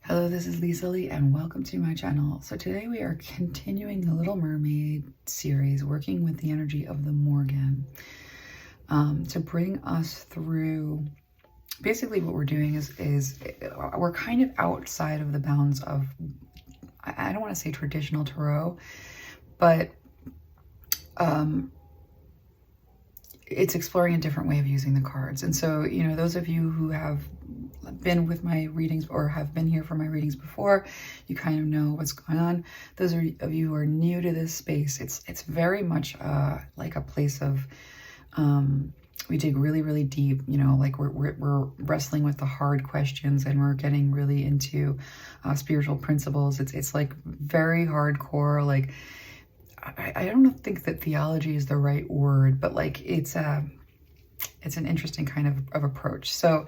Hello, this is Lisa Lee and welcome to my channel. So today we are continuing the Little Mermaid series, working with the energy of the Morrigan to bring us through. Basically what we're doing is we're kind of outside of the bounds of, I don't want to say traditional tarot, but it's exploring a different way of using the cards. And so, you know, those of you who have been with my readings or have been here for my readings before, you kind of know what's going on. Those of you who are new to this space, it's very much like a place of, we dig really, really deep, you know, like we're wrestling with the hard questions and we're getting really into spiritual principles. It's like very hardcore, like, I don't think that theology is the right word, but like it's an interesting kind of approach. So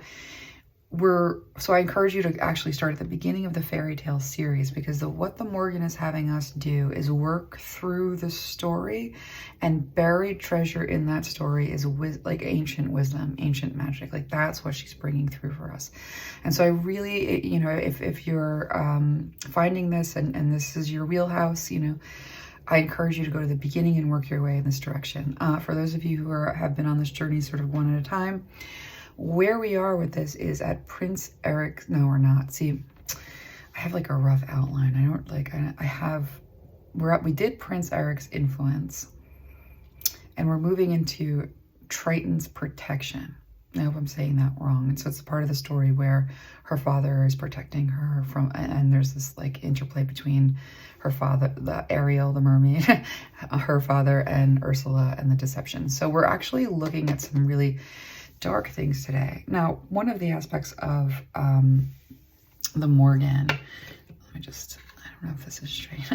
I encourage you to actually start at the beginning of the fairy tale series, because what the Morrigan is having us do is work through the story, and buried treasure in that story is like ancient wisdom, ancient magic. Like that's what she's bringing through for us. And so I really, you know, if you're finding this and this is your wheelhouse, you know, I encourage you to go to the beginning and work your way in this direction. For those of you who have been on this journey sort of one at a time, where we are with this is at Prince Eric. No, we're not. See, I have like a rough outline. I don't like, we did Prince Eric's influence, and we're moving into Triton's protection. I hope I'm saying that wrong. And so it's a part of the story where her father is protecting her from, and there's this like interplay between her father, the Ariel, the mermaid, her father, and Ursula and the deception. So we're actually looking at some really dark things today. Now, one of the aspects of the Morrigan, let me just, I don't know if this is straight.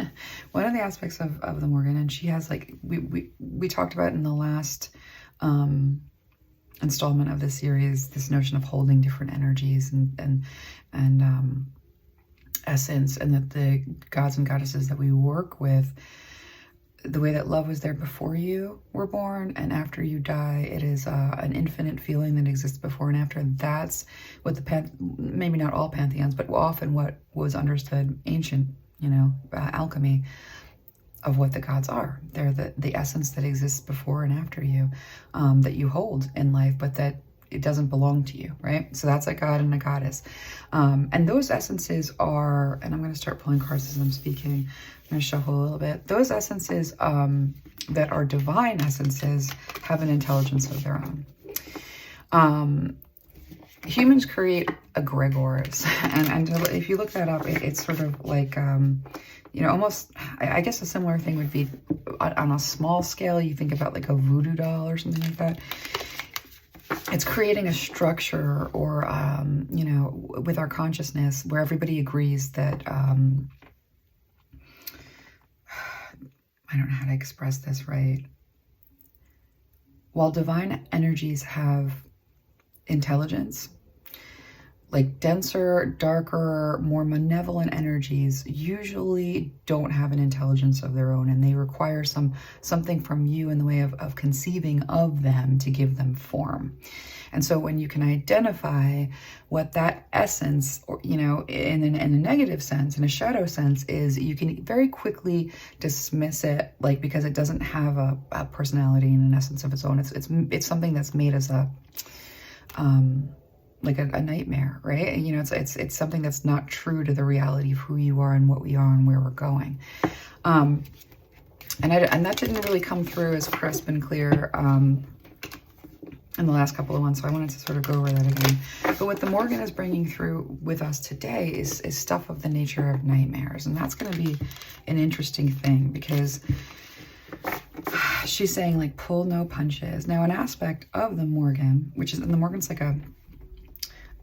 One of the aspects of the Morrigan, and she has like, we talked about in the last installment of this series, this notion of holding different energies and essence, and that the gods and goddesses that we work with, the way that love was there before you were born and after you die, it is an infinite feeling that exists before and after. And that's what maybe not all pantheons, but often what was understood ancient, you know, alchemy of what the gods are. They're the essence that exists before and after you, that you hold in life, but that it doesn't belong to you, right? So that's a god and a goddess. And those essences are, and I'm going to start pulling cards as I'm speaking. I'm going to shuffle a little bit. Those essences that are divine essences have an intelligence of their own. Humans create egregores, and if you look that up, it's sort of like, you know, almost, I guess a similar thing would be on a small scale. You think about like a voodoo doll or something like that. It's creating a structure or, you know, with our consciousness where everybody agrees that, I don't know how to express this right. While divine energies have intelligence, like denser, darker, more malevolent energies usually don't have an intelligence of their own, and they require something from you in the way of conceiving of them to give them form. And so when you can identify what that essence, or, you know, in a negative sense, in a shadow sense, is, you can very quickly dismiss it, like, because it doesn't have a personality and an essence of its own. It's something that's made as a like a nightmare, right? And, you know, it's something that's not true to the reality of who you are and what we are and where we're going. And that didn't really come through as crisp and clear in the last couple of ones, so I wanted to sort of go over that again. But what the Morrigan is bringing through with us today is stuff of the nature of nightmares, and that's going to be an interesting thing, because she's saying, like, pull no punches. Now, an aspect of the Morrigan, which is, and the Morrigan's like a,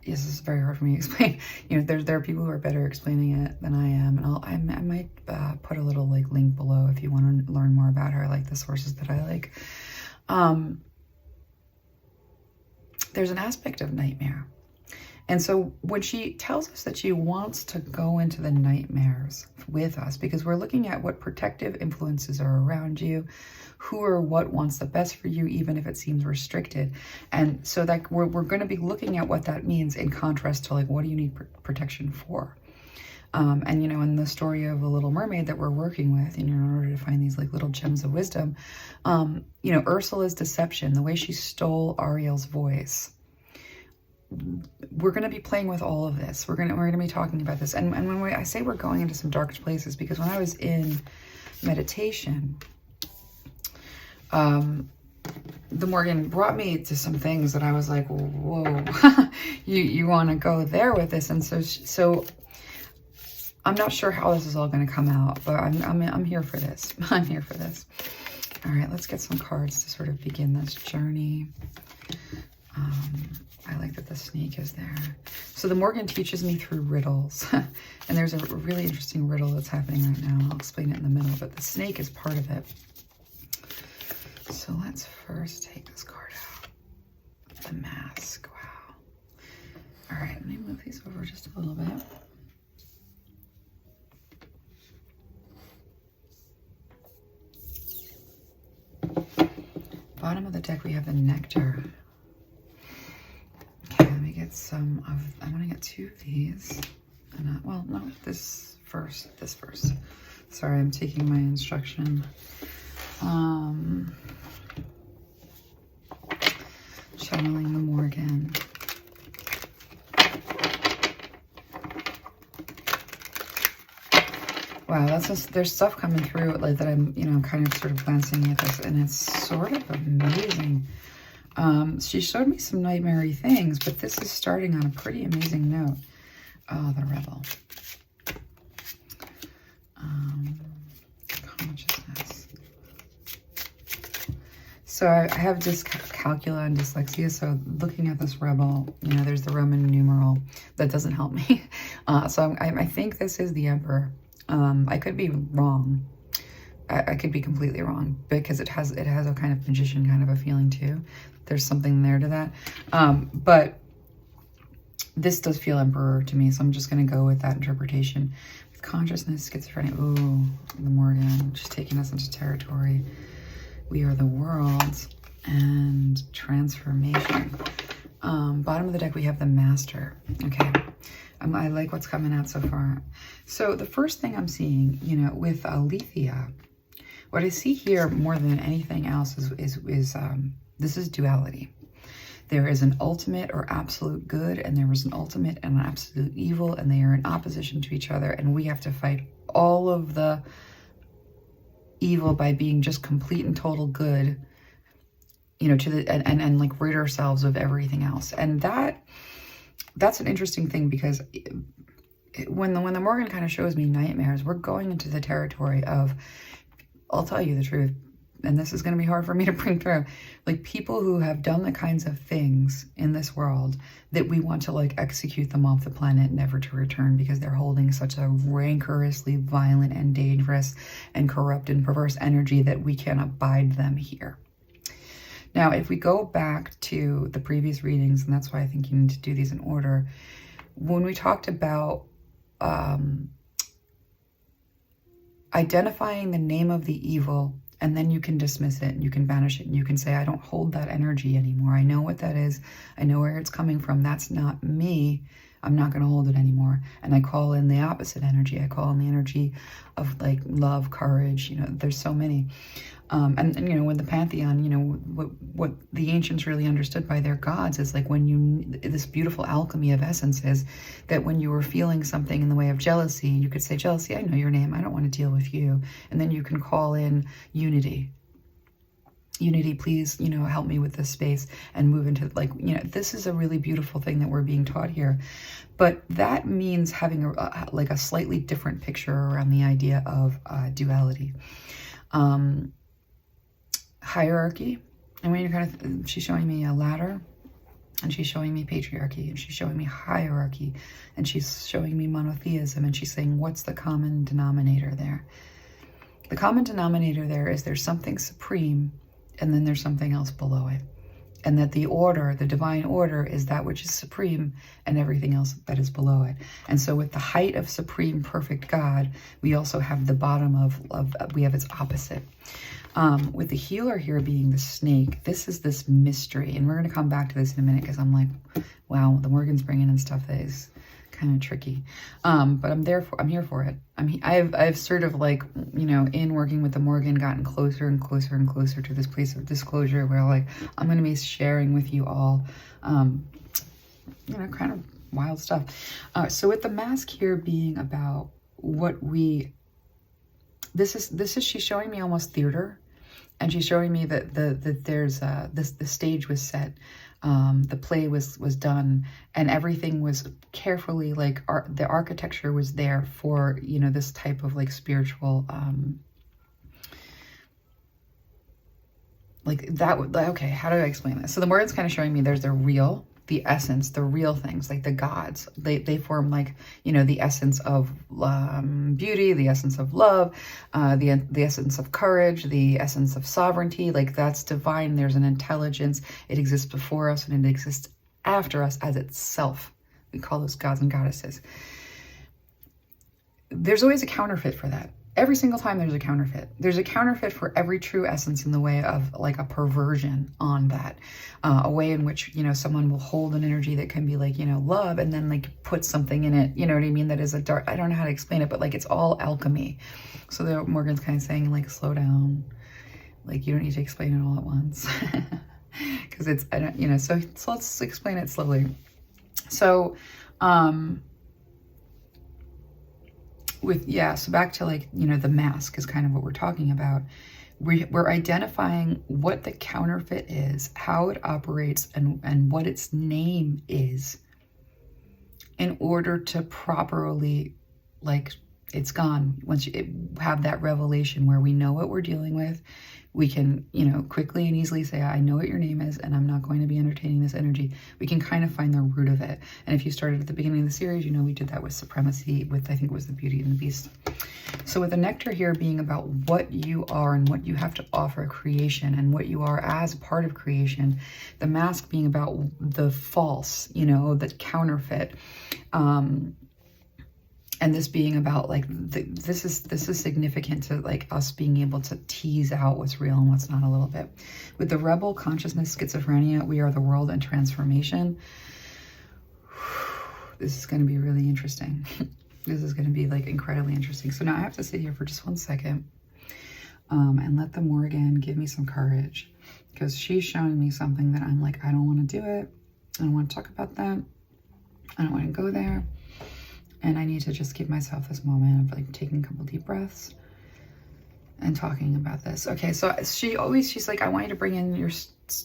yes, this is very hard for me to explain. You know, there are people who are better explaining it than I am, and I might put a little like link below if you want to learn more about her, like the sources that I like. There's an aspect of nightmare. And so when she tells us that she wants to go into the nightmares with us, because we're looking at what protective influences are around you, who or what wants the best for you, even if it seems restricted. And so that we're going to be looking at what that means in contrast to, like, what do you need protection for? And, you know, in the story of a Little Mermaid that we're working with, you know, in order to find these like little gems of wisdom, you know, Ursula's deception, the way she stole Ariel's voice. We're going to be playing with all of this. We're going to be talking about this. And when I say we're going into some dark places, because when I was in meditation, the Morrigan brought me to some things that I was like, whoa, you want to go there with this. And so I'm not sure how this is all going to come out, but I'm here for this. I'm here for this. All right, let's get some cards to sort of begin this journey. I like that the snake is there. So the Morrigan teaches me through riddles. And there's a really interesting riddle that's happening right now. I'll explain it in the middle, but the snake is part of it. So let's first take this card out. The mask. Wow. All right, let me move these over just a little bit. Bottom of the deck, we have the nectar. Okay, let me get some of, I'm gonna get two of these. And well, no, this first. Sorry, I'm taking my instruction. Channeling the Morrigan. Wow, that's just, there's stuff coming through like that I'm, you know, kind of sort of glancing at this, and it's sort of amazing. She showed me some nightmare-y things, but this is starting on a pretty amazing note. Oh, the rebel. Consciousness. So I have dyscalculia and dyslexia, so looking at this rebel, you know, there's the Roman numeral that doesn't help me. So I think this is the Emperor. I could be wrong. I could be completely wrong, because it has a kind of magician kind of a feeling too. There's something there to that. But this does feel Emperor to me, so I'm just going to go with that interpretation. With consciousness, schizophrenia, ooh, the Morrigan, just taking us into territory. We are the world, and transformation. Bottom of the deck, we have the Master. Okay. I like what's coming out so far. So the first thing I'm seeing, you know, with Alethea, what I see here more than anything else is this is duality. There is an ultimate or absolute good, and there is an ultimate and an absolute evil, and they are in opposition to each other, and we have to fight all of the evil by being just complete and total good, you know, to the and like rid ourselves of everything else. And that's an interesting thing, because when the Morrigan kind of shows me nightmares, we're going into the territory of, I'll tell you the truth, and this is going to be hard for me to bring through, like people who have done the kinds of things in this world that we want to like execute them off the planet, never to return, because they're holding such a rancorously violent and dangerous and corrupt and perverse energy that we can't abide them here. Now, if we go back to the previous readings, and that's why I think you need to do these in order, when we talked about identifying the name of the evil, and then you can dismiss it, and you can banish it, and you can say, I don't hold that energy anymore. I know what that is. I know where it's coming from. That's not me. I'm not going to hold it anymore. And I call in the opposite energy. I call in the energy of like love, courage. You know, there's so many. And you know, with the pantheon, you know, what the ancients really understood by their gods is like when this beautiful alchemy of essence is that when you were feeling something in the way of jealousy, you could say, jealousy, I know your name. I don't want to deal with you. And then you can call in unity. Unity, please, you know, help me with this space, and move into like, you know, this is a really beautiful thing that we're being taught here. But that means having like a slightly different picture around the idea of duality. Hierarchy, and when you're kind of, she's showing me a ladder, and she's showing me patriarchy, and she's showing me hierarchy, and she's showing me monotheism, and she's saying, what's the common denominator there? The common denominator there is there's something supreme, and then there's something else below it. And that the order, the divine order, is that which is supreme, and everything else that is below it. And so with the height of supreme perfect God, we also have the bottom of we have its opposite. With the healer here being the snake, this is this mystery. And we're going to come back to this in a minute, because I'm like, wow, the Morrigan's bringing in stuff that is kind of tricky. But I'm here for it. I've sort of like, you know, in working with the Morrigan, gotten closer and closer and closer to this place of disclosure where like, I'm going to be sharing with you all, you know, kind of wild stuff. So with the mask here being about what this is, she's showing me almost theater, and she's showing me that there's the stage was set, the play was done, and everything was carefully, like the architecture was there for, you know, this type of like spiritual, like that. Okay, how do I explain this? So the Morrigan's kind of showing me there's the essence, the real things, like the gods. They form, like, you know, the essence of beauty, the essence of love, the essence of courage, the essence of sovereignty. Like, that's divine. There's an intelligence. It exists before us and it exists after us as itself. We call those gods and goddesses. There's always a counterfeit for that. Every single time there's a counterfeit. There's a counterfeit for every true essence in the way of like a perversion on that. A way in which, you know, someone will hold an energy that can be like, you know, love, and then like put something in it, you know what I mean? That is a dark, I don't know how to explain it, but like it's all alchemy. So the Morrigan's kind of saying like, slow down. Like, you don't need to explain it all at once. Because it's, I don't, you know, so let's explain it slowly. So, so back to, like, you know, the mask is kind of what we're talking about. We're identifying what the counterfeit is, how it operates, and what its name is, in order to properly, like, it's gone. Once you have that revelation where we know what we're dealing with, we can, you know, quickly and easily say, I know what your name is, and I'm not going to be entertaining this energy. We can kind of find the root of it. And if you started at the beginning of the series, you know, we did that with supremacy, with, I think it was the Beauty and the Beast. So with the nectar here being about what you are and what you have to offer creation and what you are as a part of creation, the mask being about the false, you know, the counterfeit, and this being about, like, this is significant to, like, us being able to tease out what's real and what's not a little bit. With the rebel consciousness, schizophrenia, we are the world and transformation. This is going to be really interesting. This is going to be, like, incredibly interesting. So now I have to sit here for just 1 second and let the Morrigan give me some courage, because she's showing me something that I'm like, I don't want to do it. I don't want to talk about that. I don't want to go there. And I need to just give myself this moment of, like, taking a couple deep breaths and talking about this. Okay, so she's like, I want you to bring in your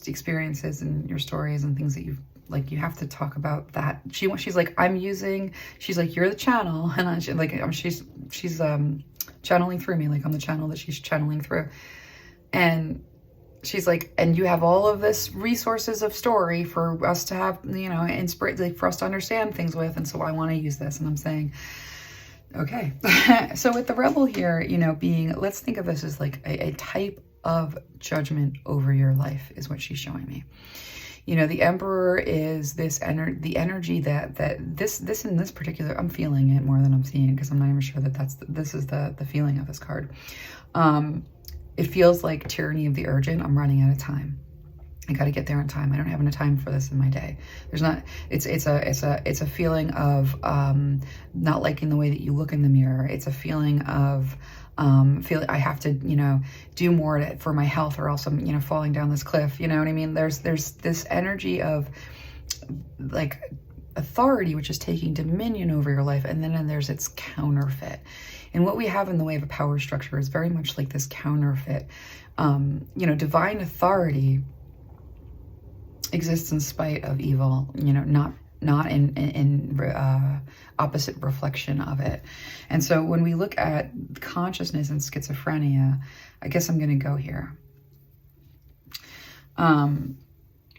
experiences and your stories and things that you've, like, you have to talk about that. She's like, she's like, you're the channel. And she's channeling through me. Like, I'm the channel that she's channeling through. And she's like, and you have all of this resources of story for us to have, you know, like, for us to understand things with. And so I want to use this. And I'm saying, okay. So with the rebel here, you know, let's think of this as like a type of judgment over your life is what she's showing me. You know, the Emperor is the energy that this in this particular, I'm feeling it more than I'm seeing, because I'm not even sure that this is the feeling of this card. It feels like tyranny of the urgent. I'm running out of time. I got to get there in time. I don't have enough time for this in my day. There's not, it's a feeling of not liking the way that you look in the mirror. It's a feeling of feeling I have to, you know, do more for my health, or else I'm, you know, falling down this cliff. You know what I mean? There's this energy of, like, authority, which is taking dominion over your life. And then there's its counterfeit. And what we have in the way of a power structure is very much like this counterfeit. You know, divine authority exists in spite of evil, you know, not in opposite reflection of it. And so when we look at consciousness and schizophrenia, I guess I'm going to go here.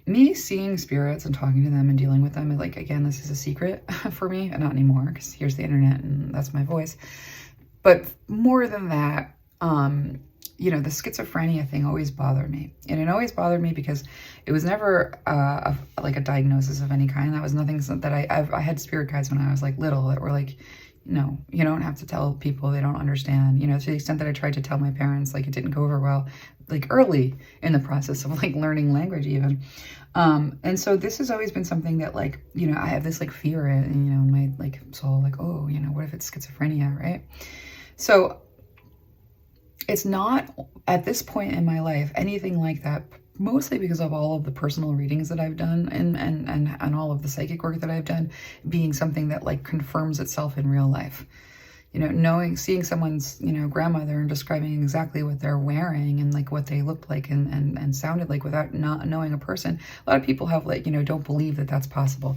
Me seeing spirits and talking to them and dealing with them, like, again, this is a secret for me, and not anymore, because here's the internet and that's my voice. But more than that, you know, the schizophrenia thing always bothered me. And it always bothered me because it was never like a diagnosis of any kind. That was nothing that I had spirit guides when I was, like, little that were like, No, you don't have to tell people, they don't understand, you know, to the extent that I tried to tell my parents, like, it didn't go over well, like, early in the process of, like, learning language even. And so this has always been something that, like, you know, I have this, like, fear in, you know, in my, like, soul, like, oh, you know, what if it's schizophrenia, right? So it's not, at this point in my life, anything like that, mostly because of all of the personal readings that I've done and all of the psychic work that I've done being something that, like, confirms itself in real life. You know, seeing someone's, you know, grandmother and describing exactly what they're wearing and, like, what they looked like and sounded like without not knowing a person. A lot of people have, like, you know, don't believe that that's possible.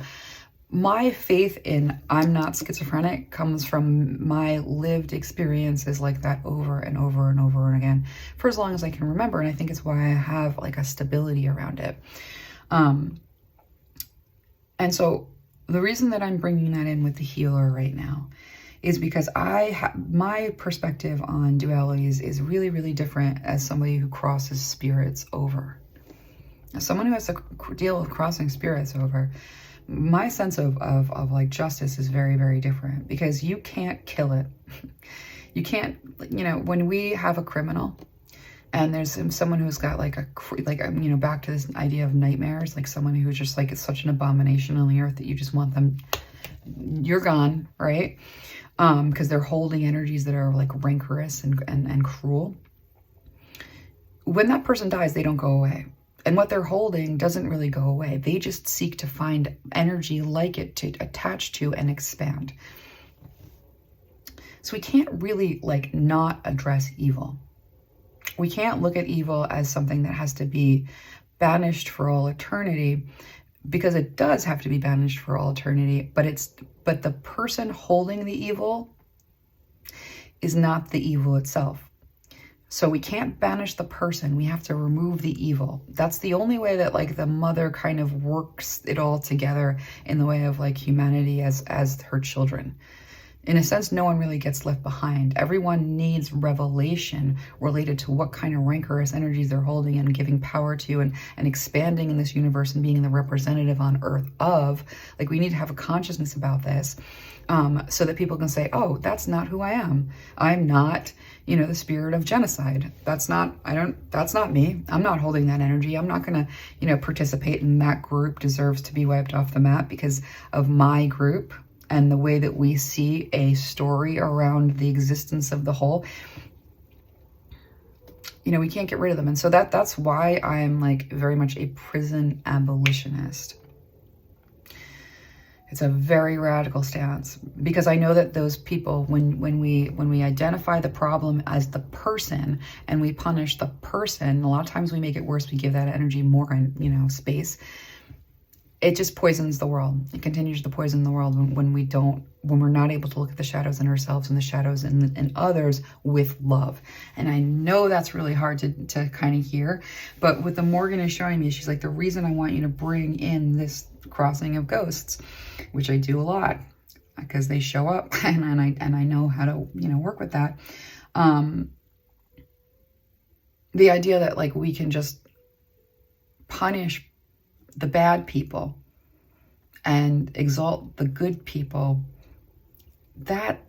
My faith in I'm not schizophrenic comes from my lived experiences like that over and over and over and again for as long as I can remember. And I think it's why I have, like, a stability around it. And so the reason that I'm bringing that in with the healer right now is because my perspective on dualities is really, really different as somebody who crosses spirits over. As someone who has to deal with crossing spirits over, my sense of like justice is very, very different, because you can't kill it. You can't, you know, when we have a criminal and there's someone who's got like you know, back to this idea of nightmares, like someone who's just like, it's such an abomination on the earth that you just want them, you're gone, right? Because they're holding energies that are, like, rancorous and cruel. When that person dies, they don't go away. And what they're holding doesn't really go away. They just seek to find energy like it to attach to and expand. So we can't really, like, not address evil. We can't look at evil as something that has to be banished for all eternity, because it does have to be banished for all eternity, but the person holding the evil is not the evil itself. So we can't banish the person, we have to remove the evil. That's the only way that, like, the mother kind of works it all together in the way of, like, humanity as her children. In a sense, no one really gets left behind. Everyone needs revelation related to what kind of rancorous energies they're holding and giving power to and expanding in this universe and being the representative on earth of. Like, we need to have a consciousness about this, so that people can say, oh, that's not who I am. I'm not, you know, the spirit of genocide. That's not me. I'm not holding that energy. I'm not going to, you know, participate in that group deserves to be wiped off the map because of my group and the way that we see a story around the existence of the whole. You know, we can't get rid of them. And so that's why I'm, like, very much a prison abolitionist. It's a very radical stance, because I know that those people, when we identify the problem as the person and we punish the person, a lot of times we make it worse. We give that energy more, you know, space. It just poisons the world. It continues to poison the world when we're not able to look at the shadows in ourselves and the shadows in others with love. And I know that's really hard to kind of hear, but what the Morrigan is showing me, she's like, the reason I want you to bring in this crossing of ghosts, which I do a lot because they show up and I know how to, you know, work with that. The idea that, like, we can just punish the bad people and exalt the good people, that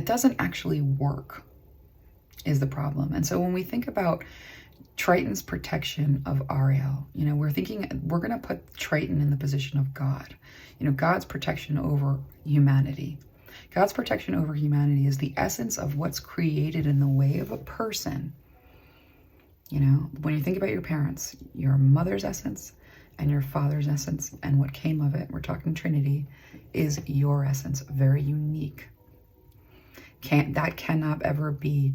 doesn't actually work, is the problem. And so when we think about Triton's protection of Ariel, you know, we're going to put Triton in the position of God. You know, God's protection over humanity. God's protection over humanity is the essence of what's created in the way of a person. You know, when you think about your parents, your mother's essence and your father's essence and what came of it, we're talking Trinity, is your essence, very unique. That cannot ever be,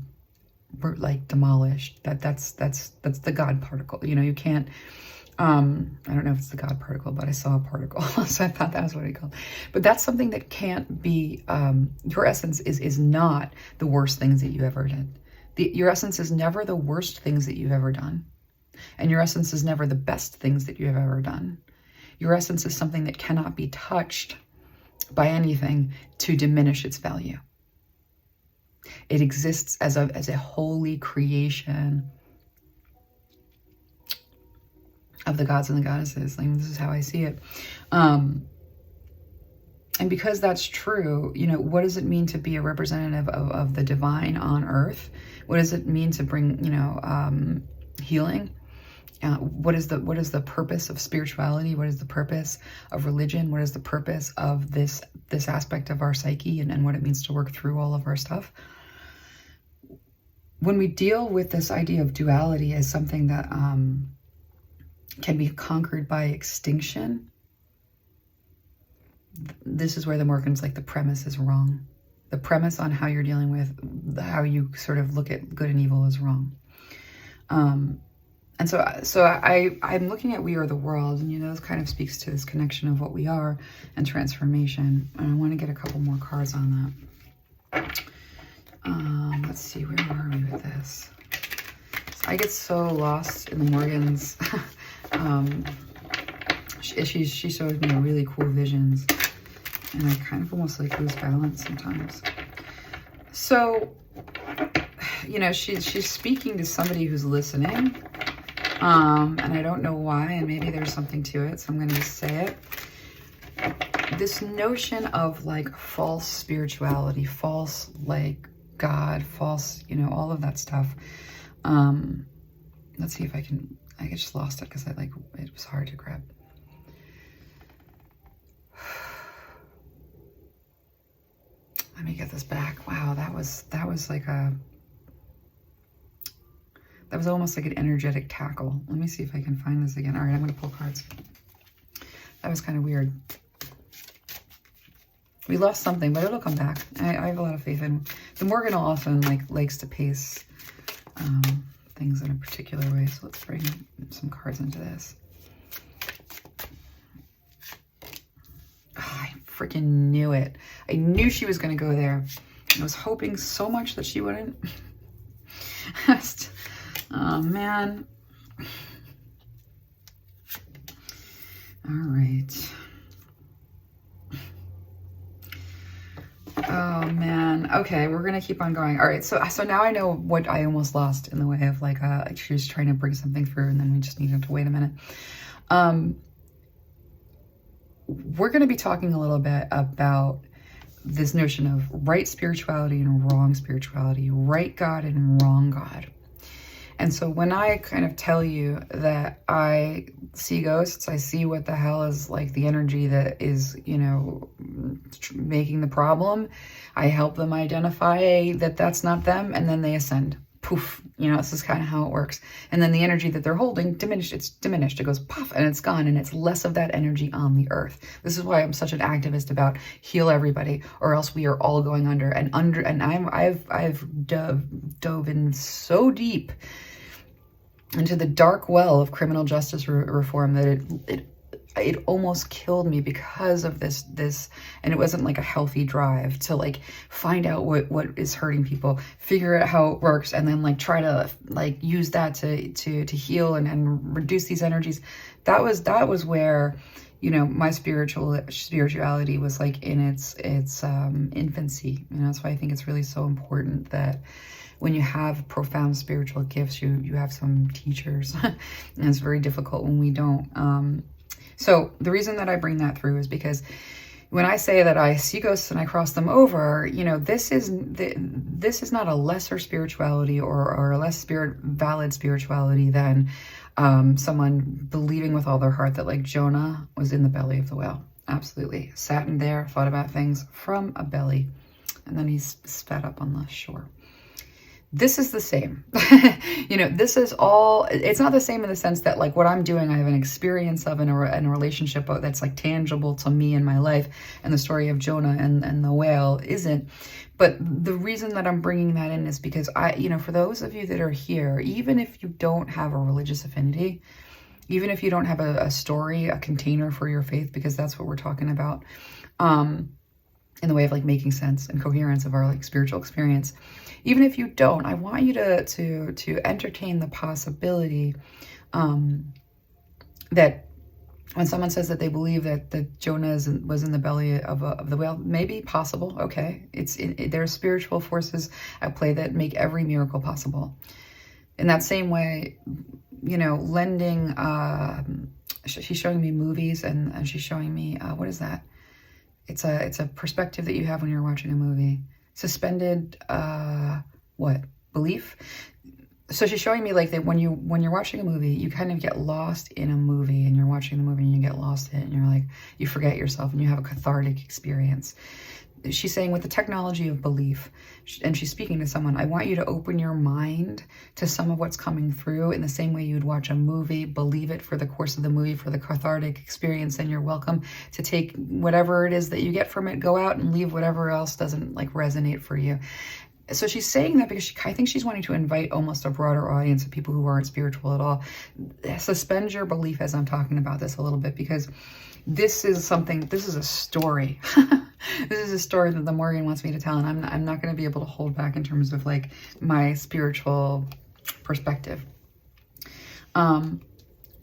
like, demolished. That's the God particle. You know, you can't, I don't know if it's the God particle, but I saw a particle, so I thought that was what he called. But that's something that can't be, your essence is not the worst things that you ever did. Your essence is never the worst things that you've ever done. And your essence is never the best things that you have ever done. Your essence is something that cannot be touched by anything to diminish its value. It exists as a holy creation of the gods and the goddesses. Like, this is how I see it. And because that's true, you know, what does it mean to be a representative of the divine on earth? What does it mean to bring, you know, healing? What is the purpose of spirituality? What is the purpose of religion? What is the purpose of this aspect of our psyche, and what it means to work through all of our stuff? When we deal with this idea of duality as something that can be conquered by extinction, this is where the Morrigan's like, the premise is wrong. The premise on how you're dealing with how you sort of look at good and evil is wrong. And so I'm looking at We Are the World, and, you know, this kind of speaks to this connection of what we are and transformation. And I want to get a couple more cards on that. Let's see, where are we with this? I get so lost in the Morrigan's. She shows me really cool visions, and I kind of almost like lose balance sometimes. So, you know, she's speaking to somebody who's listening, and I don't know why, and maybe there's something to it, so I'm going to just say it. This notion of like false spirituality, false like God, false, you know, all of that stuff. Let's see if I just lost it because it was hard to grab. Let me get this back. Wow, that was like that was almost like an energetic tackle. Let me see if I can find this again. All right, I'm going to pull cards. That was kind of weird. We lost something, but it'll come back. I have a lot of faith in the Morrigan. Often likes to pace things in a particular way. So let's bring some cards into this. I freaking knew it. I knew she was going to go there. I was hoping so much that she wouldn't. Oh, man. All right. Oh, man. Okay, we're going to keep on going. All right, so now I know what I almost lost in the way of like she was trying to bring something through, and then we just needed to wait a minute. We're going to be talking a little bit about this notion of right spirituality and wrong spirituality, right God and wrong God. And so when I kind of tell you that I see ghosts, I see what the hell is like the energy that is, you know, making the problem. I help them identify that that's not them, and then they ascend. Poof, you know, this is kind of how it works. And then the energy that they're holding diminished. It's diminished. It goes puff, and it's gone, and it's less of that energy on the earth. This is why I'm such an activist about heal everybody, or else we are all going under. And I've dove in so deep into the dark well of criminal justice reform that it almost killed me because of this, and it wasn't like a healthy drive to like find out what is hurting people, figure out how it works, and then like try to like use that to heal and reduce these energies. That was where, you know, my spirituality was like in its infancy. You know, that's why I think it's really so important that when you have profound spiritual gifts, you have some teachers, and it's very difficult when we don't. So the reason that I bring that through is because when I say that I see ghosts and I cross them over, you know, this is not a lesser spirituality or a less valid spirituality than someone believing with all their heart that like Jonah was in the belly of the whale. Absolutely. Sat in there, thought about things from a belly, and then he's spat up on the shore. This is the same. You know, this is all, it's not the same in the sense that like what I'm doing, I have an experience of in a relationship that's like tangible to me in my life, and the story of Jonah and the whale isn't. But the reason that I'm bringing that in is because you know, for those of you that are here, even if you don't have a religious affinity, even if you don't have a story, a container for your faith, because that's what we're talking about, in the way of like making sense and coherence of our like spiritual experience. Even if you don't, I want you to entertain the possibility that when someone says that they believe that Jonah was in the belly of the whale, maybe possible, okay. There are spiritual forces at play that make every miracle possible. In that same way, you know, lending, she's showing me movies, and she's showing me, what is that? it's a perspective that you have when you're watching a movie. Suspended, what? Belief? So she's showing me like that when you're watching a movie, you kind of get lost in a movie, and you're watching the movie and you get lost in it, and you're like, you forget yourself and you have a cathartic experience. She's saying with the technology of belief, and she's speaking to someone, I want you to open your mind to some of what's coming through in the same way you'd watch a movie, believe it for the course of the movie, for the cathartic experience, and you're welcome to take whatever it is that you get from it, go out and leave whatever else doesn't like resonate for you. So she's saying that because I think she's wanting to invite almost a broader audience of people who aren't spiritual at all. Suspend your belief as I'm talking about this a little bit, because this is a story. This is a story that the Morrigan wants me to tell, and I'm not going to be able to hold back in terms of like my spiritual perspective.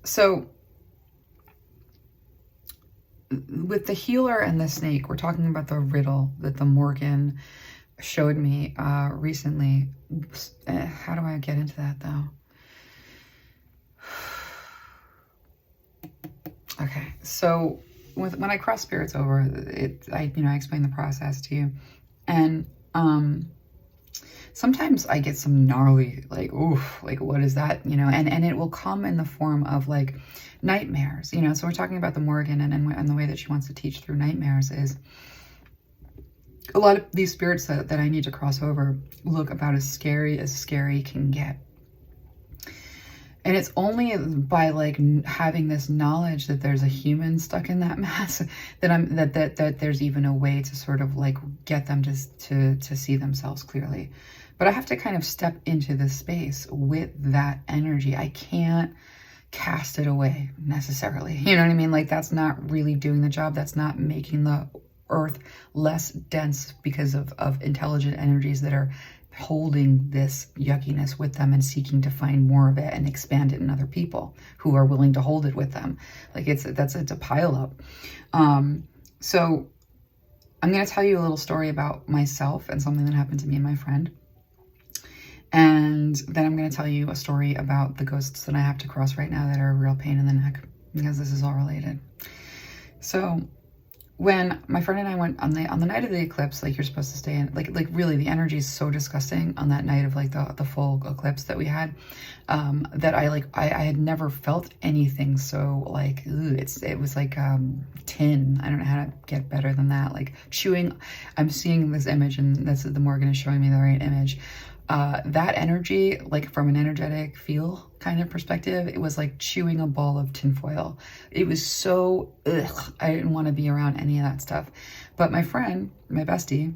So with the healer and the snake, we're talking about the riddle that the Morrigan showed me recently. How do I get into that though? Okay, so when I cross spirits over, I explain the process to you, and sometimes I get some gnarly, like, oof, like what is that, and it will come in the form of like nightmares, So we're talking about the Morrigan, and the way that she wants to teach through nightmares is a lot of these spirits that I need to cross over look about as scary can get. And it's only by like having this knowledge that there's a human stuck in that mess that there's even a way to sort of like get them to see themselves clearly. But I have to kind of step into this space with that energy. I can't cast it away necessarily. You know what I mean? Like that's not really doing the job. That's not making the earth less dense because of intelligent energies that are holding this yuckiness with them and seeking to find more of it and expand it in other people who are willing to hold it with them. Like it's a pile up. So I'm going to tell you a little story about myself and something that happened to me and my friend. And then I'm going to tell you a story about the ghosts that I have to cross right now that are a real pain in the neck, because this is all related. So when my friend and I went on the night of the eclipse, like you're supposed to stay in, like really the energy is so disgusting on that night of like the full eclipse that we had, that I had never felt anything so like, it was like tin. I don't know how to get better than that. Like chewing, I'm seeing this image, and this is the Morrigan is showing me the right image. That energy, like from an energetic feel kind of perspective, it was like chewing a ball of tinfoil. It was so, I didn't want to be around any of that stuff. But my friend, my bestie,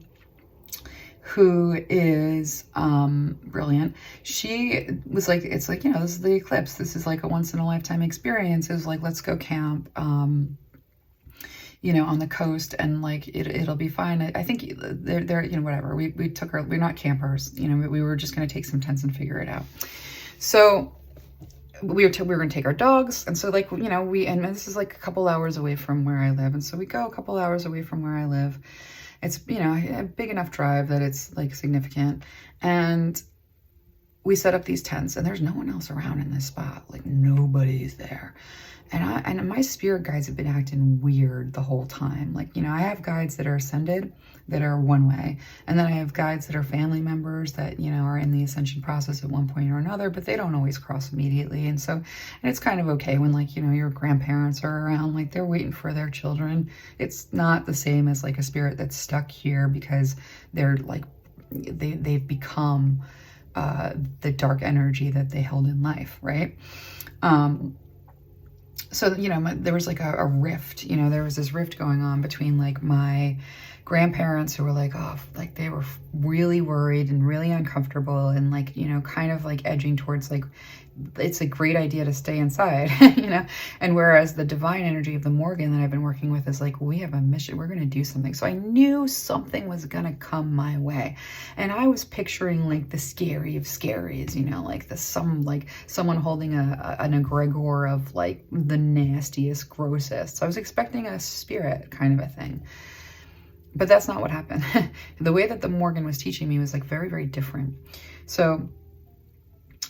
who is brilliant, she was like, it's like, this is the eclipse. This is like a once in a lifetime experience. It was like, let's go camp. On the coast, and like it'll be fine. I think they're whatever. We took her. We're not campers. We were just going to take some tents and figure it out. So we were going to take our dogs, and so like and this is like a couple hours away from where I live, and so we go a couple hours away from where I live. It's a big enough drive that it's like significant, and we set up these tents, and there's no one else around in this spot. Like nobody's there. And my spirit guides have been acting weird the whole time. Like, I have guides that are ascended, that are one way. And then I have guides that are family members that, are in the ascension process at one point or another, but they don't always cross immediately. And it's kind of okay when like, your grandparents are around, like they're waiting for their children. It's not the same as like a spirit that's stuck here because they're like, they've become the dark energy that they held in life, right? So, there was like a rift, there was this rift going on between like my grandparents who were like, like they were really worried and really uncomfortable and like, kind of like edging towards like, it's a great idea to stay inside, and whereas the divine energy of the Morrigan that I've been working with is like, we have a mission, we're going to do something. So I knew something was going to come my way. And I was picturing like the scary of scaries, like someone holding an egregor of like the nastiest, grossest. So I was expecting a spirit kind of a thing. But that's not what happened. The way that the Morrigan was teaching me was like very, very different. So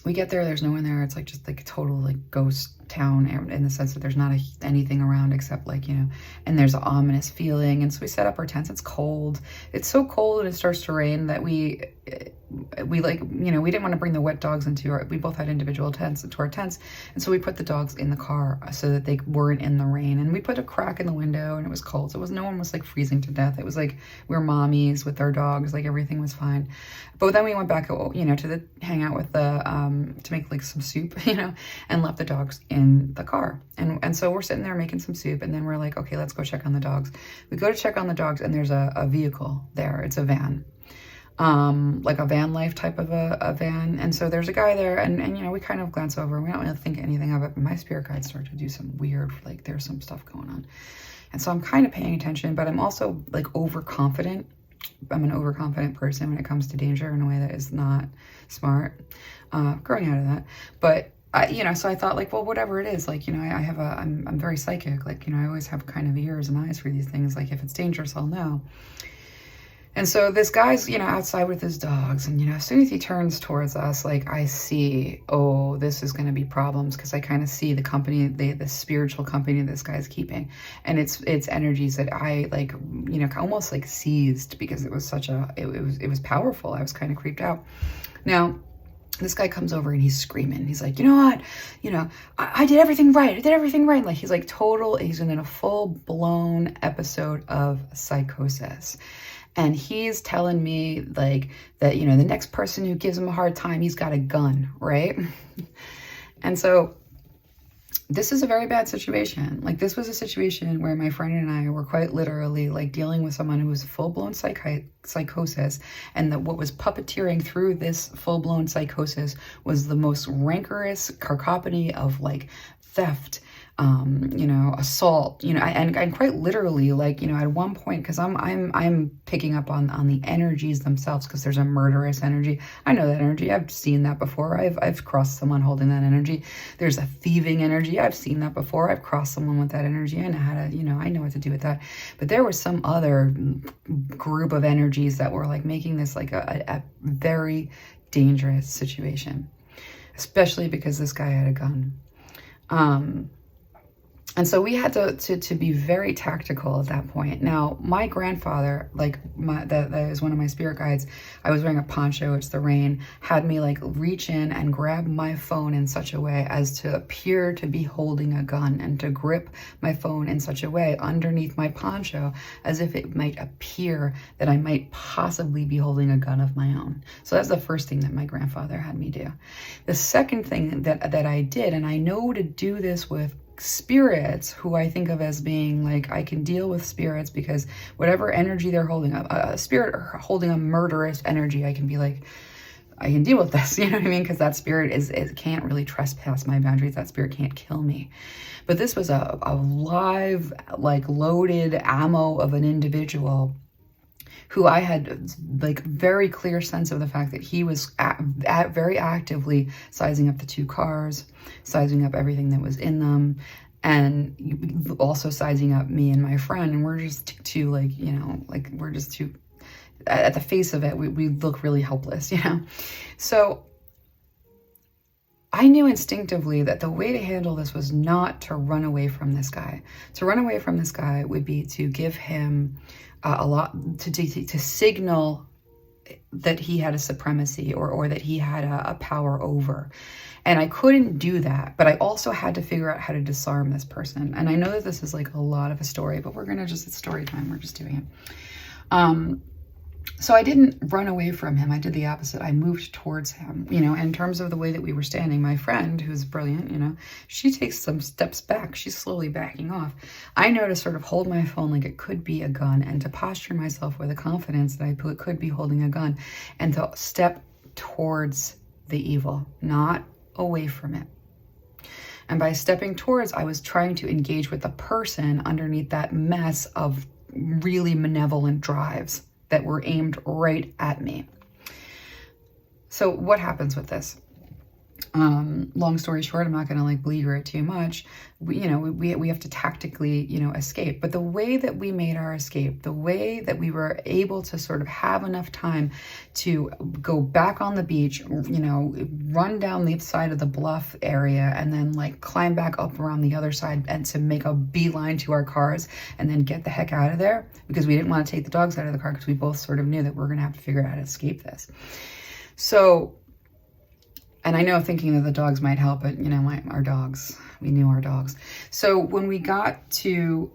we get there, there's no one there. It's like just like a total like ghost town in the sense that there's not anything around except like, you know, and there's an ominous feeling. And so we set up our tents. It's cold. It's so cold and it starts to rain that we like, you know, we didn't want to bring the wet dogs into we both had individual tents into our tents. And so we put the dogs in the car so that they weren't in the rain. And we put a crack in the window and it was cold. So no one was like freezing to death. It was like, we were mommies with our dogs, like everything was fine. But then we went back, you know, to hang out with to make like some soup, you know, and left the dogs in the car. And so we're sitting there making some soup and then we're like, okay, let's go check on the dogs. We go to check on the dogs and there's a vehicle there. It's a van. Like a van life type of a van. And so there's a guy there and, you know, we kind of glance over and we don't really think anything of it, but my spirit guides start to do some weird, like there's some stuff going on. And so I'm kind of paying attention, but I'm also like overconfident. I'm an overconfident person when it comes to danger in a way that is not smart, growing out of that. But you know, so I thought like, well, whatever it is, like, you know, I'm very psychic. Like, you know, I always have kind of ears and eyes for these things. Like if it's dangerous, I'll know. And so this guy's, you know, outside with his dogs and, you know, as soon as he turns towards us, like I see, oh, this is going to be problems because I kind of see the company, the spiritual company this guy's keeping. And it's energies that I like, you know, almost like seized because it was such it was powerful. I was kind of creeped out. Now, this guy comes over and he's screaming. He's like, you know what? You know, I did everything right. I did everything right. Like he's like he's in a full blown episode of psychosis. And he's telling me like that, you know, the next person who gives him a hard time, he's got a gun, right? And so this is a very bad situation. Like this was a situation where my friend and I were quite literally like dealing with someone who was full-blown psychosis, and that what was puppeteering through this full-blown psychosis was the most rancorous cacophony of like theft, you know, assault, you know, and quite literally, like, you know, at one point, because I'm picking up on the energies themselves, because there's a murderous energy. I know that energy. I've seen that before. I've crossed someone holding that energy. There's a thieving energy. I've seen that before. I've crossed someone with that energy. I know how to, you know, I know what to do with that. But there was some other group of energies that were like making this like a very dangerous situation, especially because this guy had a gun. And so we had to be very tactical at that point. Now, my grandfather, like that is one of my spirit guides, I was wearing a poncho, it's the rain, had me like reach in and grab my phone in such a way as to appear to be holding a gun, and to grip my phone in such a way underneath my poncho as if it might appear that I might possibly be holding a gun of my own. So that's the first thing that my grandfather had me do. The second thing that I did, and I know to do this with spirits who I think of as being like, I can deal with spirits because whatever energy they're holding, a spirit holding a murderous energy, I can be like, I can deal with this, you know what I mean? Because that spirit it can't really trespass my boundaries. That spirit can't kill me. But this was a live, like loaded ammo of an individual who I had like very clear sense of the fact that he was very actively sizing up the two cars, sizing up everything that was in them, and also sizing up me and my friend. And we're just too like, you know, like we're just too, at the face of it, we look really helpless, you know? So I knew instinctively that the way to handle this was not to run away from this guy. To run away from this guy would be to give him a lot, to signal that he had a supremacy or that he had a power over. And I couldn't do that, but I also had to figure out how to disarm this person. And I know that this is like a lot of a story, but it's story time. We're just doing it. So I didn't run away from him. I did the opposite. I moved towards him, you know, in terms of the way that we were standing. My friend, who's brilliant, you know, she takes some steps back. She's slowly backing off. I know to sort of hold my phone like it could be a gun, and to posture myself with a confidence that I could be holding a gun, and to step towards the evil, not away from it. And by stepping towards, I was trying to engage with the person underneath that mess of really malevolent drives that were aimed right at me. So what happens with this? Long story short, I'm not going to like beleaguer it too much. We have to tactically, escape. But the way that we made our escape, the way that we were able to sort of have enough time to go back on the beach, run down the side of the bluff area and then like climb back up around the other side and to make a beeline to our cars and then get the heck out of there, because we didn't want to take the dogs out of the car because we both sort of knew that we're going to have to figure out how to escape this. So, and I know thinking that the dogs might help, but our dogs, we knew our dogs. So when we got to,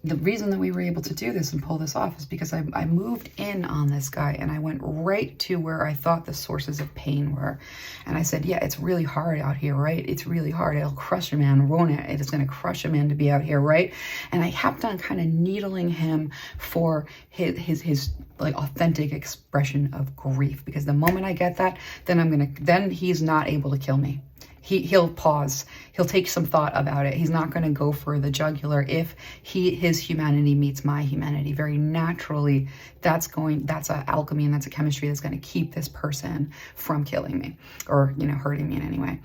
the reason that we were able to do this and pull this off is because I moved in on this guy and I went right to where I thought the sources of pain were. And I said, yeah, it's really hard out here, right? It's really hard. It'll crush a man, won't it? It is going to crush a man to be out here, right? And I kept on kind of needling him for his like authentic expression of grief, because the moment I get that, then he's not able to kill me. He'll pause. He'll take some thought about it. He's not going to go for the jugular if his humanity meets my humanity. Very naturally, that's a alchemy and that's a chemistry that's going to keep this person from killing me or, hurting me in any way.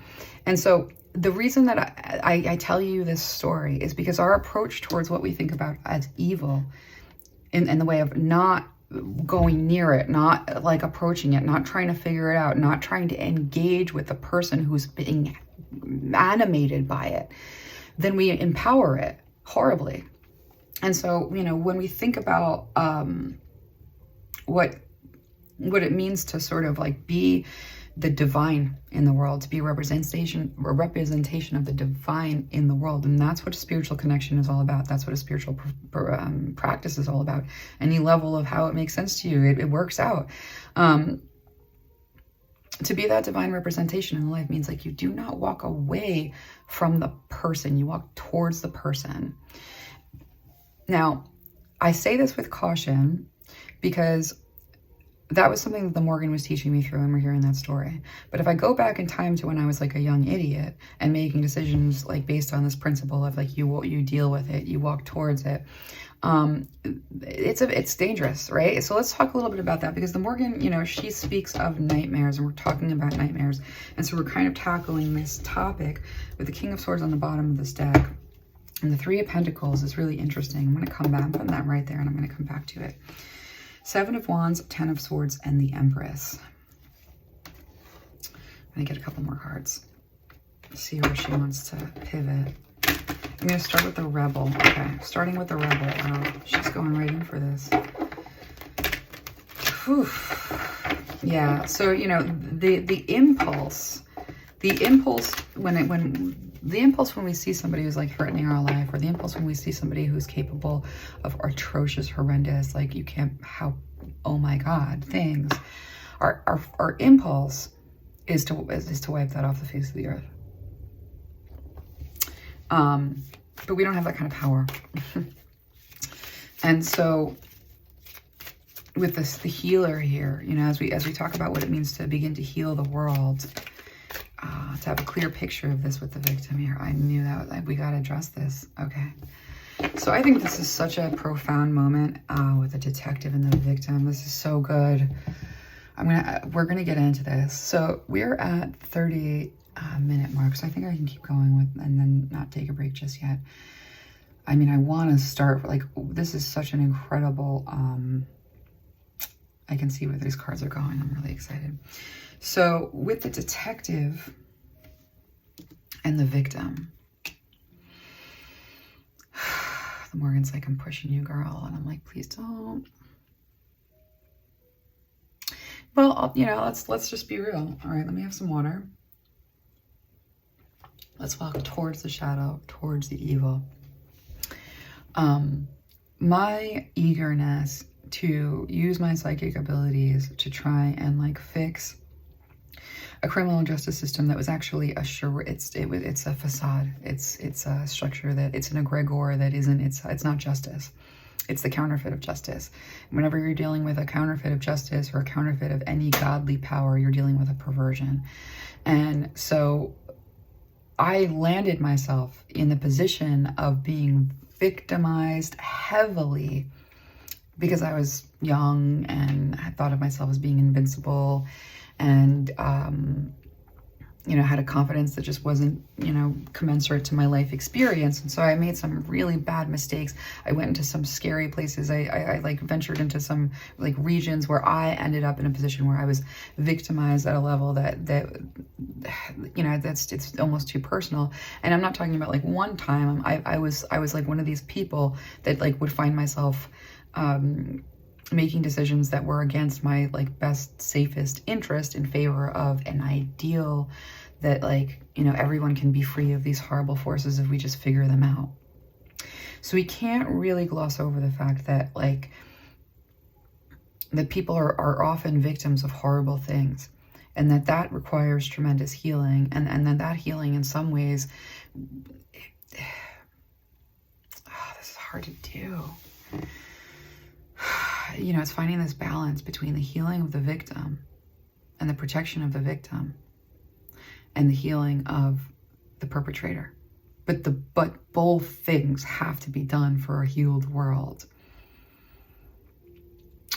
And so the reason that I tell you this story is because our approach towards what we think about as evil in the way of not going near it, not like approaching it, not trying to figure it out, not trying to engage with the person who's being animated by it, then we empower it horribly. And so, when we think about what it means to sort of like be the divine in the world, to be a representation of the divine in the world. And that's what a spiritual connection is all about. That's what a spiritual practice is all about. Any level of how it makes sense to you, it works out. To be that divine representation in life means like you do not walk away from the person, you walk towards the person. Now, I say this with caution because that was something that the Morrigan was teaching me through when we're hearing that story. But if I go back in time to when I was like a young idiot and making decisions like based on this principle of like you deal with it, you walk towards it, it's dangerous, right? So let's talk a little bit about that, because the Morrigan, she speaks of nightmares, and we're talking about nightmares. And so we're kind of tackling this topic with the King of Swords on the bottom of this deck. And the Three of Pentacles is really interesting. I'm going to come back, I'm putting that right there, and I'm going to come back to it. Seven of Wands, Ten of Swords, and the Empress. I'm going to get a couple more cards. See where she wants to pivot. I'm going to start with the Rebel. Okay, starting with the Rebel. Wow, she's going right in for this. Whew. Yeah, so, the impulse when we see somebody who's like threatening our life, or the impulse when we see somebody who's capable of atrocious, horrendous, like you can't, oh my God, things, our impulse is to wipe that off the face of the earth. But we don't have that kind of power. And so with this, the healer here, as we talk about what it means to begin to heal the world, to have a clear picture of this with the victim here, I knew that we got to address this. Okay. So I think this is such a profound moment with the detective and the victim. This is so good. We're going to get into this. So we're at 30-minute mark. So I think I can keep going with, and then not take a break just yet. I mean, I want to start, like, this is such an incredible, I can see where these cards are going. I'm really excited. So with the detective and the victim, the Morrigan's like, I'm pushing you, girl. And I'm like, please don't. Well, let's just be real. All right, let me have some water. Let's walk towards the shadow, towards the evil. My eagerness to use my psychic abilities to try and like fix a criminal justice system that was actually it's a facade. It's a structure that it's an egregore that isn't, it's not justice. It's the counterfeit of justice. Whenever you're dealing with a counterfeit of justice or a counterfeit of any godly power, you're dealing with a perversion. And so I landed myself in the position of being victimized heavily because I was young and I thought of myself as being invincible. And you know, had a confidence that just wasn't, you know, commensurate to my life experience. And so I made some really bad mistakes. I went into some scary places. I like ventured into some like regions where I ended up in a position where I was victimized at a level that you know, it's almost too personal. And I'm not talking about like one time. I was like one of these people that like would find myself making decisions that were against my like best, safest interest in favor of an ideal that, like, you know, everyone can be free of these horrible forces if we just figure them out. So we can't really gloss over the fact that, like, that people are often victims of horrible things, and that requires tremendous healing, and that healing in some ways, this is hard to do. You know, it's finding this balance between the healing of the victim and the protection of the victim and the healing of the perpetrator. But both things have to be done for a healed world.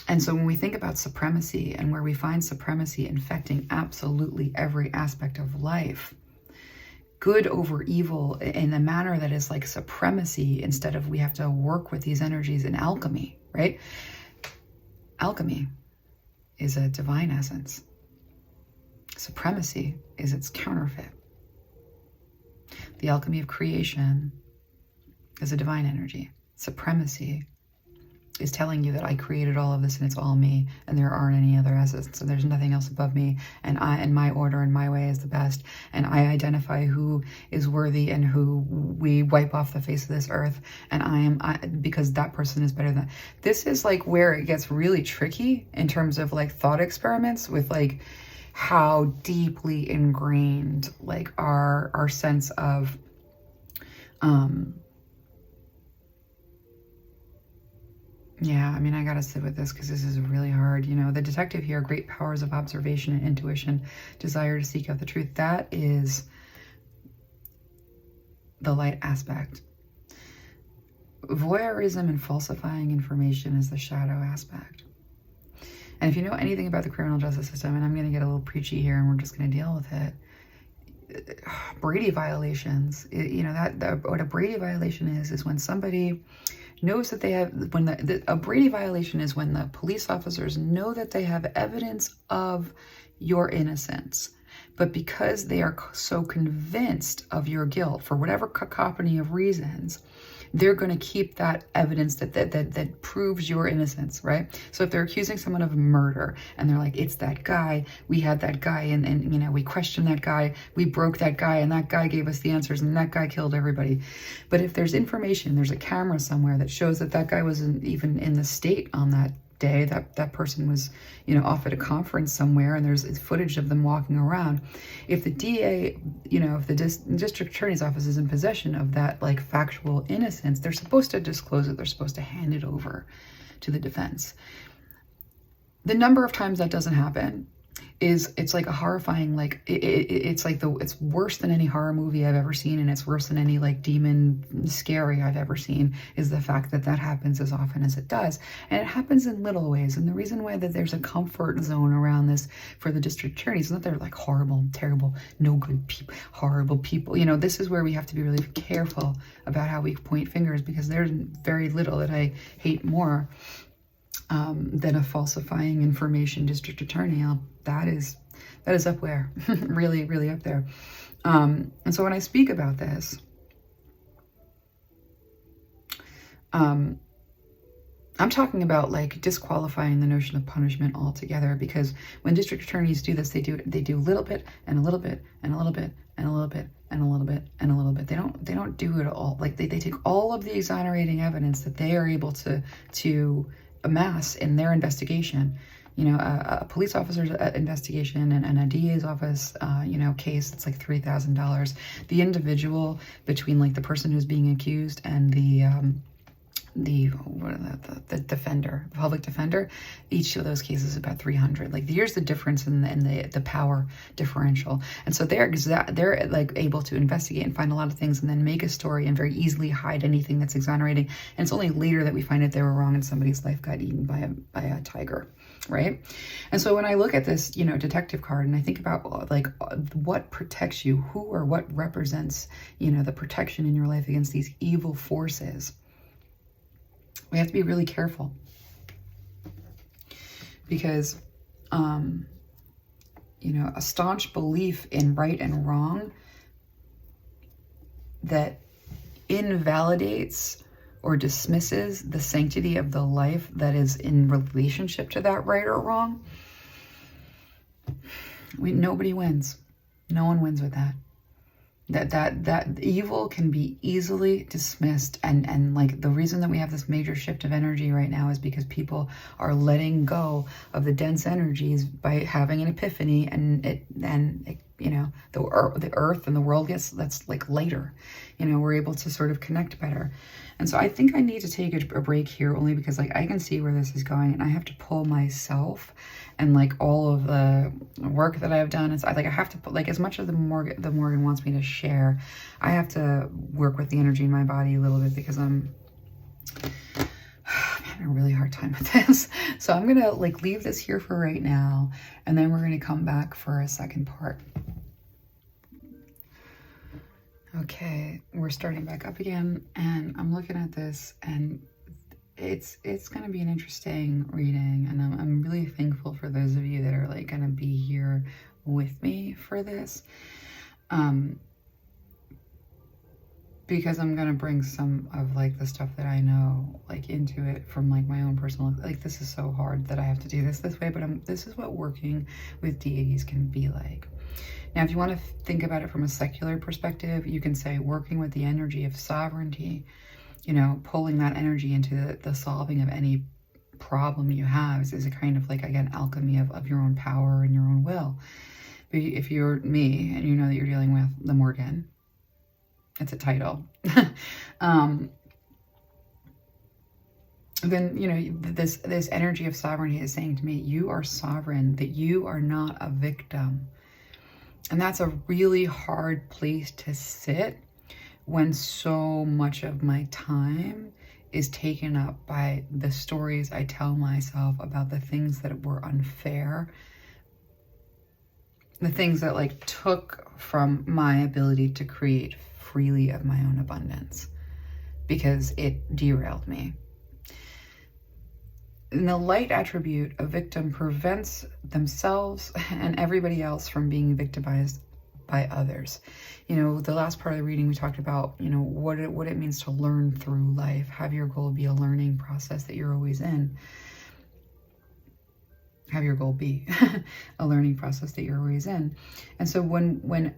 And so when we think about supremacy and where we find supremacy infecting absolutely every aspect of life, good over evil in a manner that is like supremacy, instead of we have to work with these energies in alchemy, right? Alchemy is a divine essence. Supremacy is its counterfeit. The alchemy of creation is a divine energy. Supremacy is telling you that I created all of this and it's all me, and there aren't any other essence, and there's nothing else above me, and I, and my order and my way is the best, and I identify who is worthy and who we wipe off the face of this earth, and I because that person is better than. This is like where it gets really tricky in terms of like thought experiments with like how deeply ingrained like our sense of yeah, I mean, I gotta sit with this because this is really hard. You know, the detective here, great powers of observation and intuition, desire to seek out the truth. That is the light aspect. Voyeurism and falsifying information is the shadow aspect. And if you know anything about the criminal justice system, and I'm going to get a little preachy here and we're just going to deal with it, Brady violations, you know, what a Brady violation is when somebody knows that they have, a Brady violation is when the police officers know that they have evidence of your innocence, but because they are so convinced of your guilt for whatever cacophony of reasons, they're going to keep that evidence that proves your innocence, right? So if they're accusing someone of murder and they're like, it's that guy, we had that guy, and you know, we questioned that guy, we broke that guy, and that guy gave us the answers, and that guy killed everybody. But if there's information, there's a camera somewhere that shows that that guy wasn't even in the state on that day, that person was, you know, off at a conference somewhere, and there's footage of them walking around. If the DA, you know, if the district attorney's office is in possession of that like factual innocence, they're supposed to disclose it. They're supposed to hand it over to the defense. The number of times that doesn't happen it's like a horrifying, like it's like it's worse than any horror movie I've ever seen, and it's worse than any like demon scary I've ever seen, is the fact that that happens as often as it does. And it happens in little ways, and the reason why that there's a comfort zone around this for the district attorneys, not they're like horrible, terrible, no good people, horrible people, you know. This is where we have to be really careful about how we point fingers, because there's very little that I hate more than a falsifying information district attorney. That is up there, really, really up there. And so when I speak about this, I'm talking about like disqualifying the notion of punishment altogether, because when district attorneys do this, they do a little bit and a little bit and a little bit and a little bit and a little bit and a little bit. They don't do it all. Like they take all of the exonerating evidence that they are able to amass in their investigation, you know, a police officer's investigation and a DA's office, you know, case, it's like $3,000. The individual between like the person who's being accused and the defender, the public defender. Each of those cases is about 300. Like, here's the difference in the power differential. And so they're like able to investigate and find a lot of things and then make a story and very easily hide anything that's exonerating. And it's only later that we find that they were wrong and somebody's life got eaten by a tiger, right? And so when I look at this, you know, detective card, and I think about like what protects you, who or what represents, you know, the protection in your life against these evil forces, we have to be really careful, because, you know, a staunch belief in right and wrong that invalidates or dismisses the sanctity of the life that is in relationship to that right or wrong, nobody wins. No one wins with that. That evil can be easily dismissed, and like the reason that we have this major shift of energy right now is because people are letting go of the dense energies by having an epiphany, and it you know, the earth and the world that's like lighter. You know, we're able to sort of connect better. And so I think I need to take a break here, only because like I can see where this is going, and I have to pull myself and like all of the work that I've done. It's like I have to put, like, as much of the Morrigan wants me to share, I have to work with the energy in my body a little bit, because I'm having a really hard time with this. So I'm gonna like leave this here for right now, and then we're gonna come back for a second part. Okay, we're starting back up again, and I'm looking at this, and it's going to be an interesting reading, and I'm really thankful for those of you that are like going to be here with me for this, because I'm going to bring some of like the stuff that I know like into it from like my own personal, like, this is so hard that I have to do this way, but this is what working with deities can be like. Now, if you want to think about it from a secular perspective, you can say working with the energy of sovereignty, you know, pulling that energy into the solving of any problem you have is a kind of like, again, alchemy of your own power and your own will. But if you're me and you know that you're dealing with the Morrigan, it's a title, then, you know, this energy of sovereignty is saying to me, you are sovereign, that you are not a victim. And that's a really hard place to sit when so much of my time is taken up by the stories I tell myself about the things that were unfair, the things that like took from my ability to create freely of my own abundance, because it derailed me. In the light attribute, a victim prevents themselves and everybody else from being victimized by others. You know, the last part of the reading, we talked about, you know, what it means to learn through life. Have your goal be a learning process that you're always in. Have your goal be a learning process that you're always in. And so when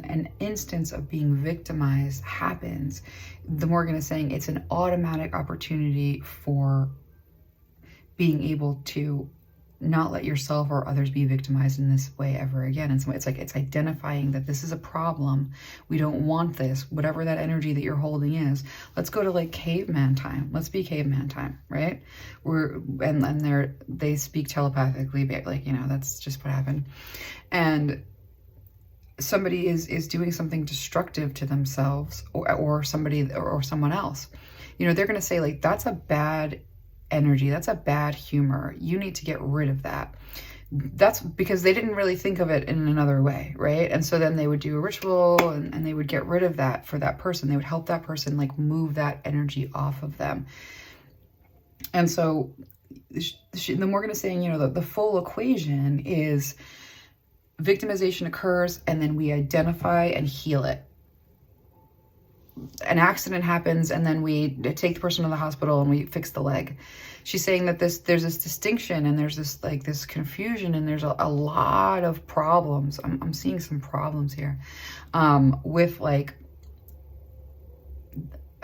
an instance of being victimized happens, the Morrigan is saying it's an automatic opportunity for being able to not let yourself or others be victimized in this way ever again. And so it's like, it's identifying that this is a problem. We don't want this, whatever that energy that you're holding is. Let's go to like caveman time. Let's be caveman time, right? They speak telepathically, but like, you know, that's just what happened. And somebody is doing something destructive to themselves or somebody or someone else. You know, they're going to say like, that's a bad energy, that's a bad humor, you need to get rid of that. That's because they didn't really think of it in another way, right? And so then they would do a ritual and they would get rid of that for that person. They would help that person like move that energy off of them. And so the Morrigan is saying, you know, the full equation is victimization occurs and then we identify and heal it. An accident happens and then we take the person to the hospital and we fix the leg. She's saying that there's this distinction and there's this confusion and there's a lot of problems. I'm seeing some problems here with like,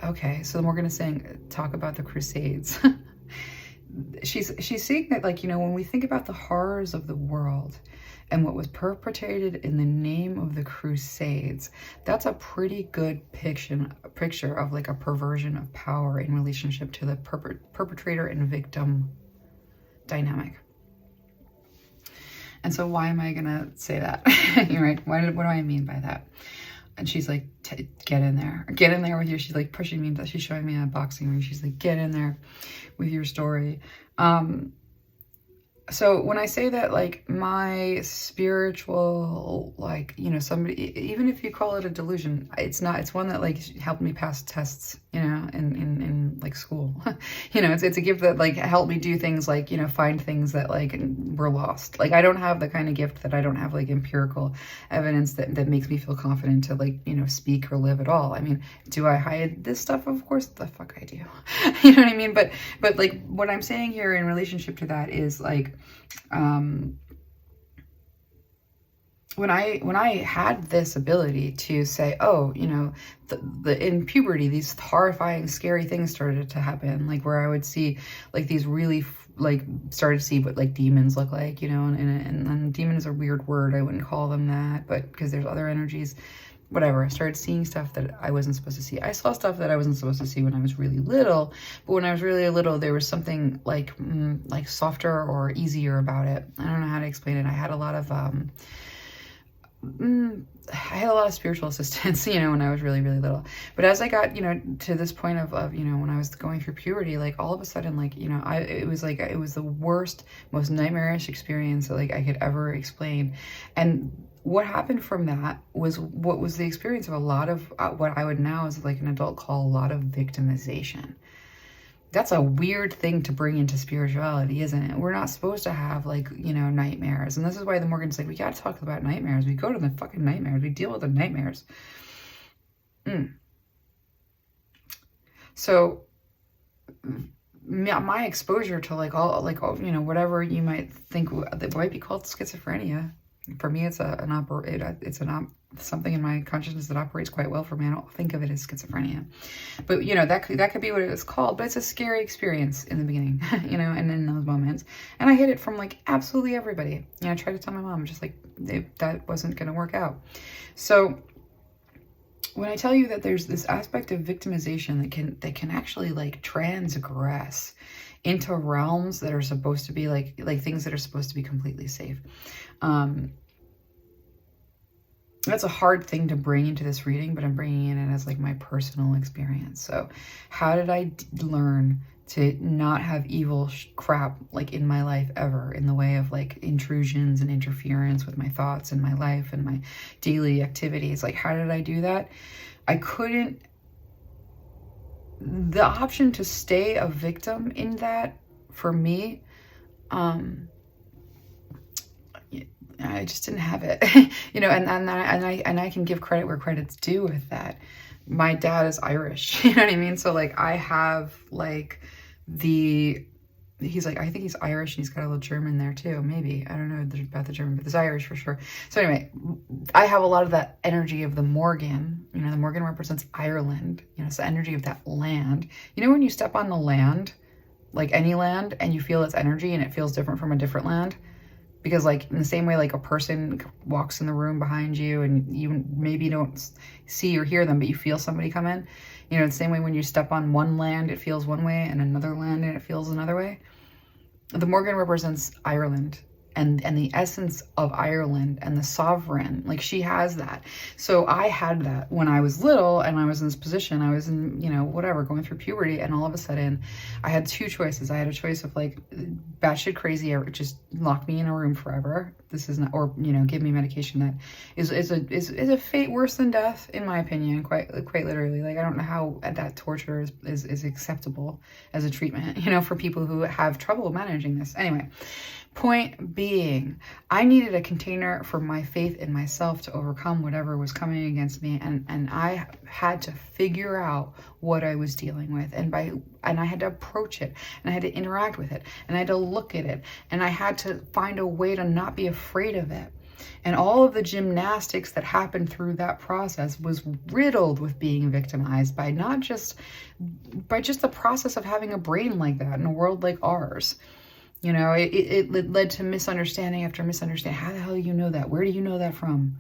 okay, so the Morrigan is saying, talk about the Crusades. she's saying that, like, you know, when we think about the horrors of the world and what was perpetrated in the name of the Crusades, that's a pretty good picture of like a perversion of power in relationship to the perpetrator and victim dynamic. And so why am I gonna say that? You're right. What do I mean by that? And she's like, get in there with your, she's like pushing me, she's showing me a boxing ring. She's like, get in there with your story. So when I say that, like, my spiritual, like, you know, somebody, even if you call it a delusion, it's not, it's one that like helped me pass tests, you know, in like school. You know, it's a gift that like helped me do things like, you know, find things that like were lost. Like, I don't have the kind of gift that I don't have like empirical evidence that makes me feel confident to like, you know, speak or live at all. I mean, do I hide this stuff? Of course the fuck I do. You know what I mean? But like what I'm saying here in relationship to that is like, when I had this ability to say, oh, you know, in puberty, these horrifying, scary things started to happen, like where I would see like these really started to see what like demons look like, you know, and demon is a weird word. I wouldn't call them that, but because there's other energies. Whatever, I started seeing stuff that I wasn't supposed to see. I saw stuff that I wasn't supposed to see when I was really little, but when I was really little, there was something like softer or easier about it. I don't know how to explain it. I had a lot of spiritual assistance, you know, when I was really, really little. But as I got, you know, to this point of you know, when I was going through puberty, like all of a sudden, like, you know, it was the worst, most nightmarish experience that like I could ever explain. And what happened from that was what was the experience of a lot of what I would now as like an adult call a lot of victimization. That's a weird thing to bring into spirituality, isn't it? We're not supposed to have like, you know, nightmares. And this is why the Morgan's like, we got to talk about nightmares. We go to the fucking nightmares. We deal with the nightmares. So my exposure to like all, you know, whatever you might think that might be called schizophrenia. For me, it's something in my consciousness that operates quite well for me. I don't think of it as schizophrenia, but you know, that could be what it was called. But it's a scary experience in the beginning, you know, and in those moments. And I hid it from like absolutely everybody. You know, I tried to tell my mom, just like that wasn't going to work out. So when I tell you that there's this aspect of victimization that can actually like transgress into realms that are supposed to be like things that are supposed to be completely safe. That's a hard thing to bring into this reading, but I'm bringing it in as like my personal experience. So how did I learn to not have evil crap like in my life ever, in the way of like intrusions and interference with my thoughts and my life and my daily activities? Like, how did I do that? I couldn't. The option to stay a victim in that, for me, I just didn't have it, you know, and I can give credit where credit's due with that. My dad is Irish, you know what I mean? So like I have like he's like, I think he's Irish and he's got a little German there too. Maybe, I don't know about the German, but there's Irish for sure. So anyway, I have a lot of that energy of the Morgan, you know, the Morgan represents Ireland, you know, it's the energy of that land. You know, when you step on the land, like any land, and you feel its energy and it feels different from a different land? Because like in the same way, like a person walks in the room behind you and you maybe don't see or hear them, but you feel somebody come in. You know, the same way when you step on one land, it feels one way, and another land and it feels another way. The Morgan represents Ireland and the essence of Ireland and the sovereign, like she has that. So I had that when I was little and I was in this position, I was in, you know, whatever, going through puberty, and all of a sudden I had two choices. I had a choice of like batshit crazy, or just lock me in a room forever. This is not, or, you know, give me medication that is a fate worse than death, in my opinion, quite literally. Like, I don't know how that torture is acceptable as a treatment, you know, for people who have trouble managing this. Anyway, point being, I needed a container for my faith in myself to overcome whatever was coming against me, and I had to figure out what I was dealing with, and I had to approach it, and I had to interact with it, and I had to look at it, and I had to find a way to not be afraid of it. And all of the gymnastics that happened through that process was riddled with being victimized by just the process of having a brain like that in a world like ours. You know, it led to misunderstanding after misunderstanding. How the hell do you know that? Where do you know that from?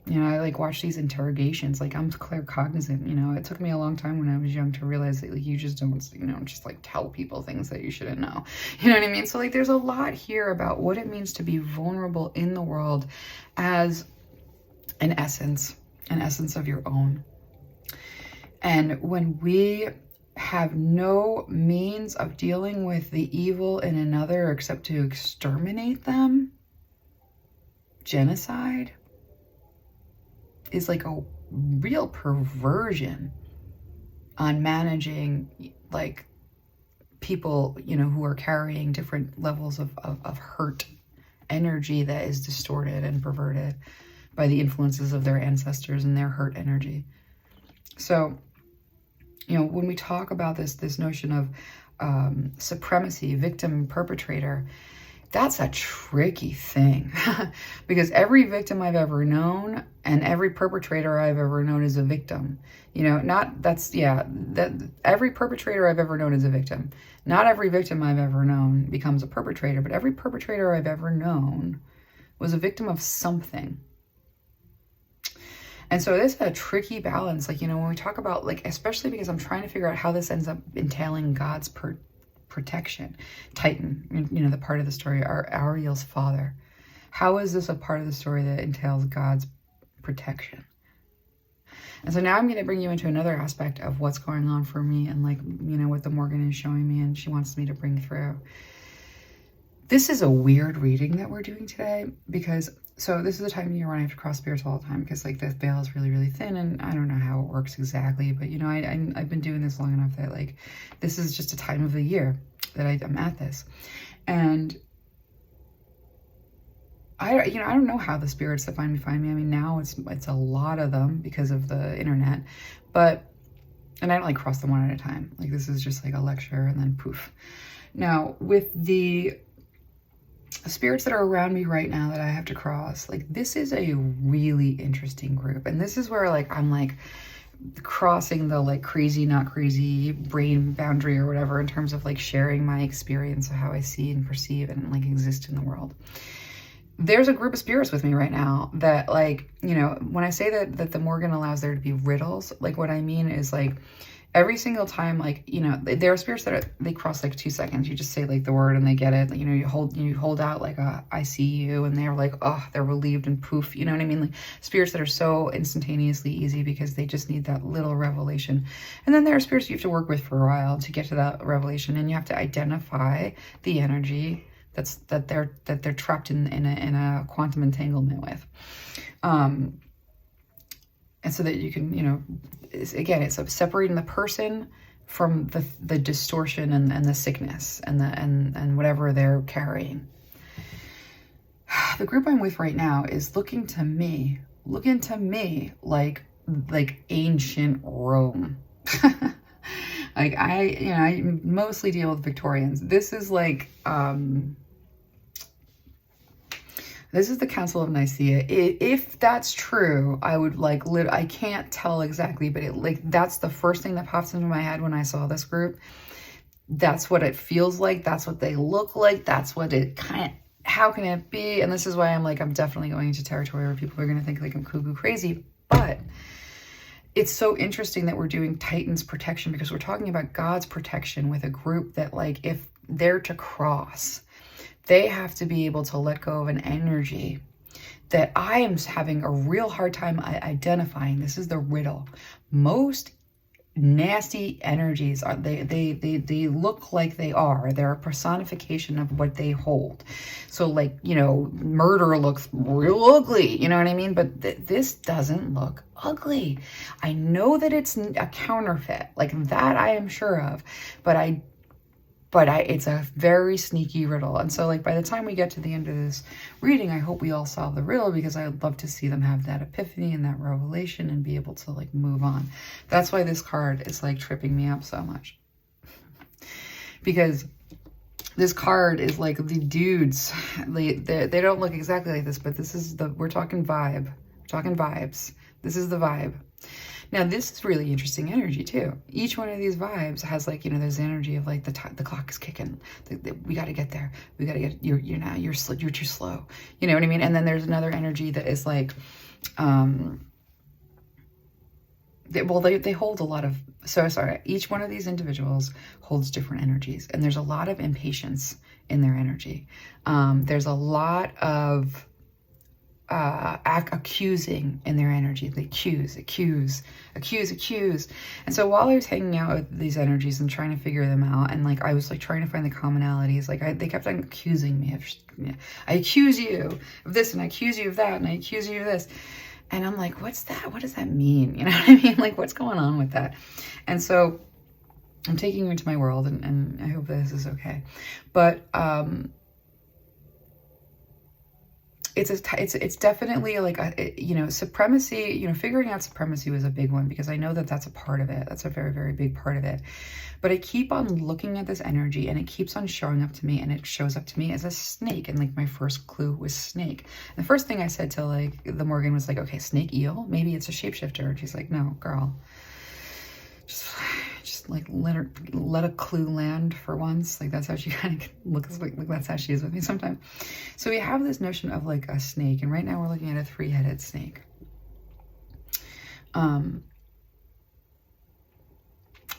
You know, I like watch these interrogations. Like, I'm claircognizant. You know, it took me a long time when I was young to realize that, like, you just don't, you know, just like tell people things that you shouldn't know. You know what I mean? So like, there's a lot here about what it means to be vulnerable in the world as an essence of your own. And when we have no means of dealing with the evil in another except to exterminate them, genocide is like a real perversion on managing like people, you know, who are carrying different levels of hurt energy that is distorted and perverted by the influences of their ancestors and their hurt energy. So, you know, when we talk about this notion of supremacy, victim, perpetrator, that's a tricky thing because every victim I've ever known and every perpetrator I've ever known is a victim. You know, that every perpetrator I've ever known is a victim. Not every victim I've ever known becomes a perpetrator, but every perpetrator I've ever known was a victim of something. And so this is a tricky balance. Like, you know, when we talk about, like, especially because I'm trying to figure out how this ends up entailing God's protection. Titan, you know, the part of the story, Ariel's father. How is this a part of the story that entails God's protection? And so now I'm going to bring you into another aspect of what's going on for me and, like, you know, what the Morrigan is showing me and she wants me to bring through. This is a weird reading that we're doing today because, so this is the time of year when I have to cross spirits all the time because, like, the veil is really, really thin and I don't know how it works exactly, but, you know, I've been doing this long enough that, like, this is just a time of the year that I'm at this. And I don't know how the spirits that find me. I mean, now it's a lot of them because of the internet, and I don't like cross them one at a time. Like, this is just like a lecture and then poof. Now, with the spirits that are around me right now that I have to cross, like, this is a really interesting group. And this is where, like, I'm like crossing the, like, crazy, not crazy brain boundary or whatever in terms of, like, sharing my experience of how I see and perceive and, like, exist in the world. There's a group of spirits with me right now that, like, you know, when I say that the Morrigan allows there to be riddles, like, what I mean is, like, every single time, like, you know, there are spirits that they cross like 2 seconds. You just say, like, the word and they get it. Like, you know, you hold out like a I see you and they're like, oh, they're relieved and poof. You know what I mean? Like, spirits that are so instantaneously easy because they just need that little revelation. And then there are spirits you have to work with for a while to get to that revelation, and you have to identify the energy that they're trapped in a quantum entanglement with. And so that you can, you know, it's separating the person from the distortion and the sickness and whatever they're carrying. The group I'm with right now is looking to me like ancient Rome. Like, I mostly deal with Victorians. This is like, this is the Council of Nicaea. If that's true, I would like I can't tell exactly, but that's the first thing that pops into my head when I saw this group. That's what it feels like. That's what they look like. That's what it how can it be? And this is why I'm like, I'm definitely going into territory where people are going to think like I'm cuckoo crazy. But it's so interesting that we're doing Titan's protection because we're talking about God's protection with a group that, like, if they're to cross, they have to be able to let go of an energy that I am having a real hard time identifying. This is the riddle. Most nasty energies are they look like they're a personification of what they hold. So, like, you know, murder looks real ugly, you know what I mean? But this doesn't look ugly. I know that it's a counterfeit, like that I am sure of, but it's a very sneaky riddle. And so, like, by the time we get to the end of this reading, I hope we all solve the riddle because I'd love to see them have that epiphany and that revelation and be able to, like, move on. That's why this card is, like, tripping me up so much. Because This card is like the dudes. They don't look exactly like this, but this is we're talking vibe. We're talking vibes. This is the vibe. Now, this is really interesting energy too. Each one of these vibes has like, you know, there's the energy of like the clock is kicking. We got to get there. We got to get, you're too slow. You know what I mean? And then there's another energy that is like, they hold a lot of, so sorry, each one of these individuals holds different energies, and there's a lot of impatience in their energy. There's a lot of accusing in their energy. They accuse. And so while I was hanging out with these energies and trying to figure them out, and like I was like trying to find the commonalities, like they kept on accusing me of, I accuse you of this, and I accuse you of that, and I accuse you of this. And I'm like, what's that? What does that mean? You know what I mean? Like, what's going on with that? And so I'm taking you into my world, and I hope this is okay. But it's definitely like you know, supremacy. You know, figuring out supremacy was a big one, because I know that that's a part of it. That's a very, very big part of it. But I keep on looking at this energy, and it keeps on showing up to me, and it shows up to me as a snake. And like my first clue was snake. And the first thing I said to like the Morrigan was like, okay, snake, eel, maybe it's a shapeshifter. And she's like, no, girl, just like let a clue land for once. Like that's how she kind of looks like that's how she is with me sometimes. So we have this notion of like a snake, and right now we're looking at a three-headed snake.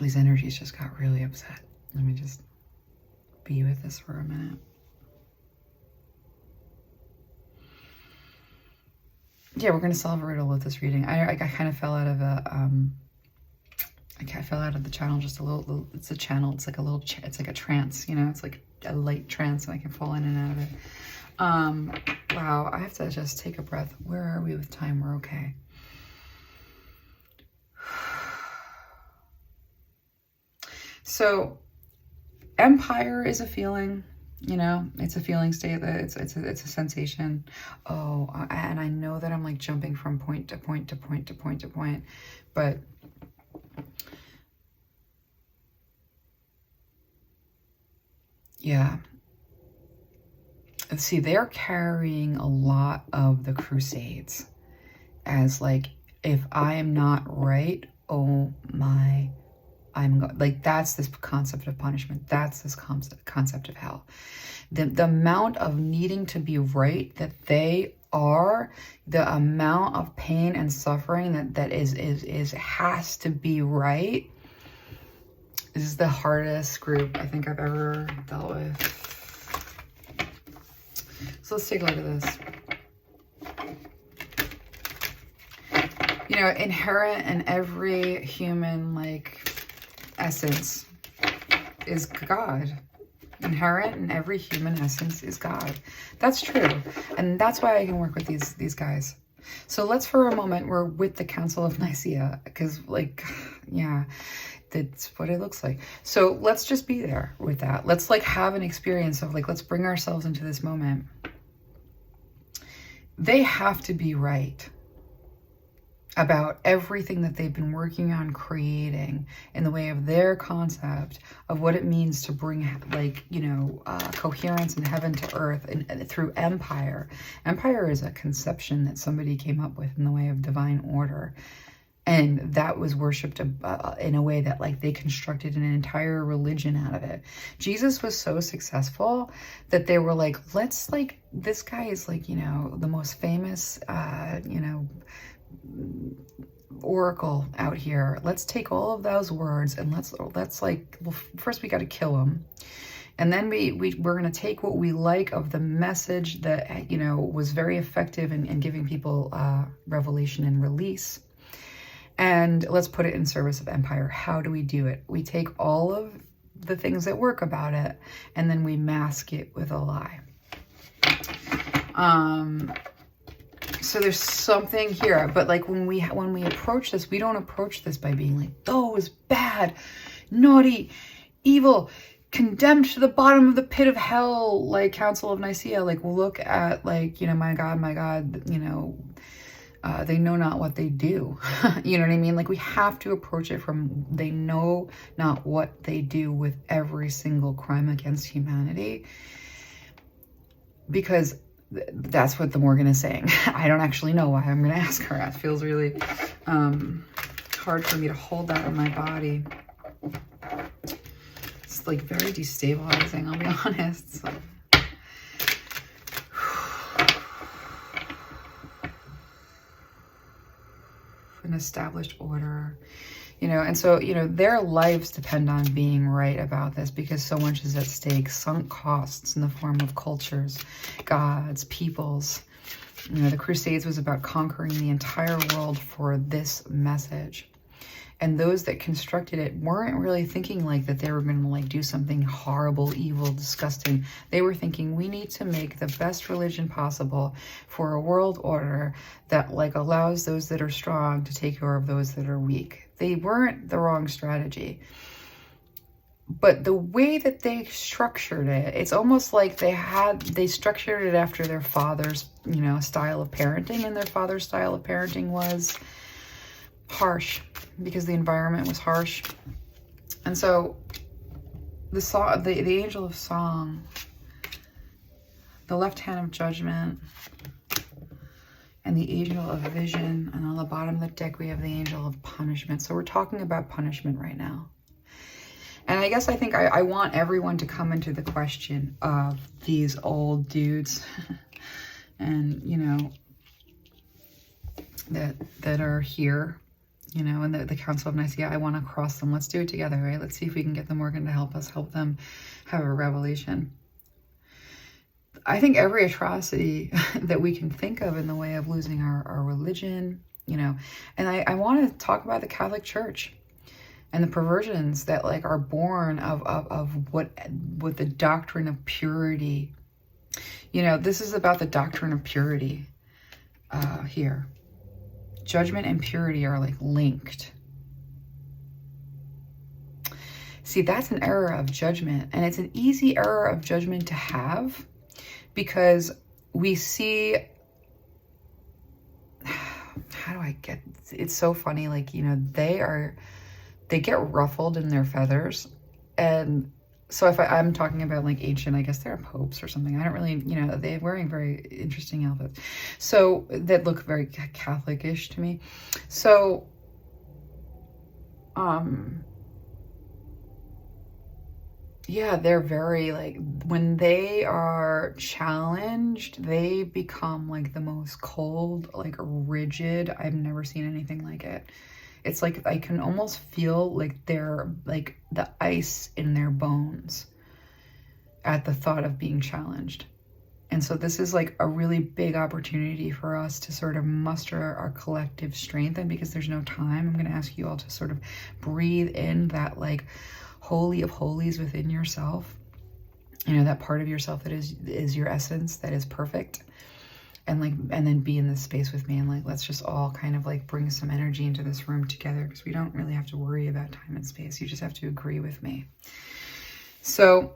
These energies just got really upset. Let me just be with this for a minute. Yeah, we're going to solve a riddle with this reading. I kind of fell out of a, I fell out of the channel just a little, it's a channel, it's like a little, it's like a trance, you know, it's like a light trance, and I can fall in and out of it. Wow, I have to just take a breath. Where are we with time? We're okay. So empire is a feeling, you know, it's a feeling state, that it's a sensation. Oh, and I know that I'm like jumping from point to point to point to point to point, but yeah. See, they're carrying a lot of the Crusades as like, if I am not right, oh my, like that's this concept of punishment. That's this concept of hell. The amount of needing to be right that they are, the amount of pain and suffering that has to be right. This is the hardest group I think I've ever dealt with. So let's take a look at this. You know, inherent in every human like essence is God. Inherent in every human essence is God. That's true. And that's why I can work with these guys. So let's, for a moment, we're with the Council of Nicaea, because like, yeah, that's what it looks like. So let's just be there with that. Let's like have an experience of like, let's bring ourselves into this moment. They have to be right about everything that they've been working on creating in the way of their concept of what it means to bring, like, you know, coherence in heaven to earth and through empire. Empire is a conception that somebody came up with in the way of divine order. And that was worshipped in a way that like they constructed an entire religion out of it. Jesus was so successful that they were like, let's like, this guy is like, you know, the most famous, you know, oracle out here. Let's take all of those words and let's like, well, first we got to kill him. And then we're going to take what we like of the message that, you know, was very effective in giving people revelation and release. And let's put it in service of empire. How do we do it? We take all of the things that work about it, and then we mask it with a lie. So there's something here, but like when we approach this, we don't approach this by being like, those bad, naughty, evil, condemned to the bottom of the pit of hell, like Council of Nicaea. Like, look at like, you know, my God, you know, They know not what they do. You know what I mean? Like, we have to approach it from they know not what they do with every single crime against humanity. Because that's what the Morrigan is saying. I don't actually know why. I'm going to ask her. It feels really hard for me to hold that in my body. It's like very destabilizing, I'll be honest. So. An established order, you know, and so, you know, their lives depend on being right about this because so much is at stake. Sunk costs in the form of cultures, gods, peoples. You know, the Crusades was about conquering the entire world for this message. And those that constructed it weren't really thinking like that they were going to like do something horrible, evil, disgusting. They were thinking we need to make the best religion possible for a world order that like allows those that are strong to take care of those that are weak. They weren't the wrong strategy. But the way that they structured it, it's almost like they structured it after their father's, you know, style of parenting, and their father's style of parenting was harsh because the environment was harsh. And so the angel of song, the left hand of judgment, and the angel of vision, and on the bottom of the deck we have the angel of punishment. So we're talking about punishment right now. And I guess I think I want everyone to come into the question of these old dudes and, you know, that are here, you know, and the Council of Nicaea. I want to cross them. Let's do it together, right? Let's see if we can get the Morrigan to help us, help them have a revelation. I think every atrocity that we can think of in the way of losing our religion, you know, and I want to talk about the Catholic Church and the perversions that like are born of what the doctrine of purity. You know, this is about the doctrine of purity here. Judgment and purity are like linked. See, that's an error of judgment, and it's an easy error of judgment to have because we see, how do I get, it's so funny, like, you know, they get ruffled in their feathers. And so if I'm talking about like ancient, I guess they're popes or something. I don't really, you know, they're wearing very interesting outfits. So that look very Catholic-ish to me. So, yeah, they're very like, when they are challenged, they become like the most cold, like rigid. I've never seen anything like it. It's like I can almost feel like they're like the ice in their bones at the thought of being challenged. And so this is like a really big opportunity for us to sort of muster our collective strength. And because there's no time, I'm going to ask you all to sort of breathe in that like holy of holies within yourself. You know, that part of yourself that is your essence, that is perfect. And like, and then be in this space with me, and like, let's just all kind of like bring some energy into this room together, because we don't really have to worry about time and space. You just have to agree with me. So,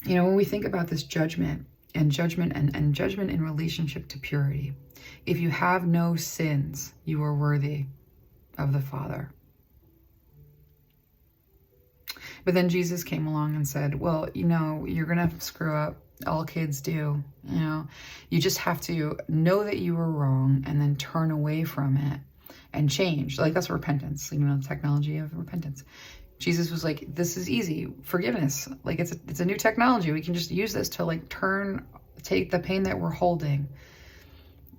you know, when we think about this judgment and judgment in relationship to purity, if you have no sins, you are worthy of the Father. But then Jesus came along and said, well, you know, you're going to screw up. All kids do, you know. You just have to know that you were wrong and then turn away from it and change. Like, that's repentance, you know, the technology of repentance. Jesus was like, this is easy. Forgiveness. Like, it's a new technology. We can just use this to like take the pain that we're holding,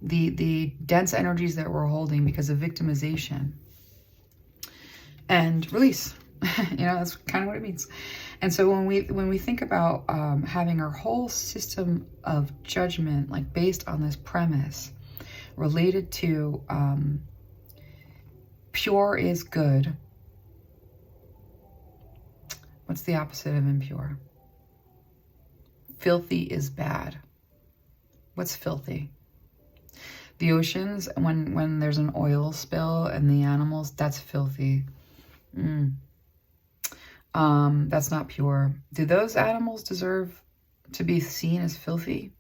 the dense energies that we're holding because of victimization, and release. You know, that's kind of what it means. And so when we think about having our whole system of judgment like based on this premise related to pure is good, what's the opposite of impure? Filthy is bad. What's filthy? The oceans, when there's an oil spill and the animals, that's filthy. That's not pure. Do those animals deserve to be seen as filthy?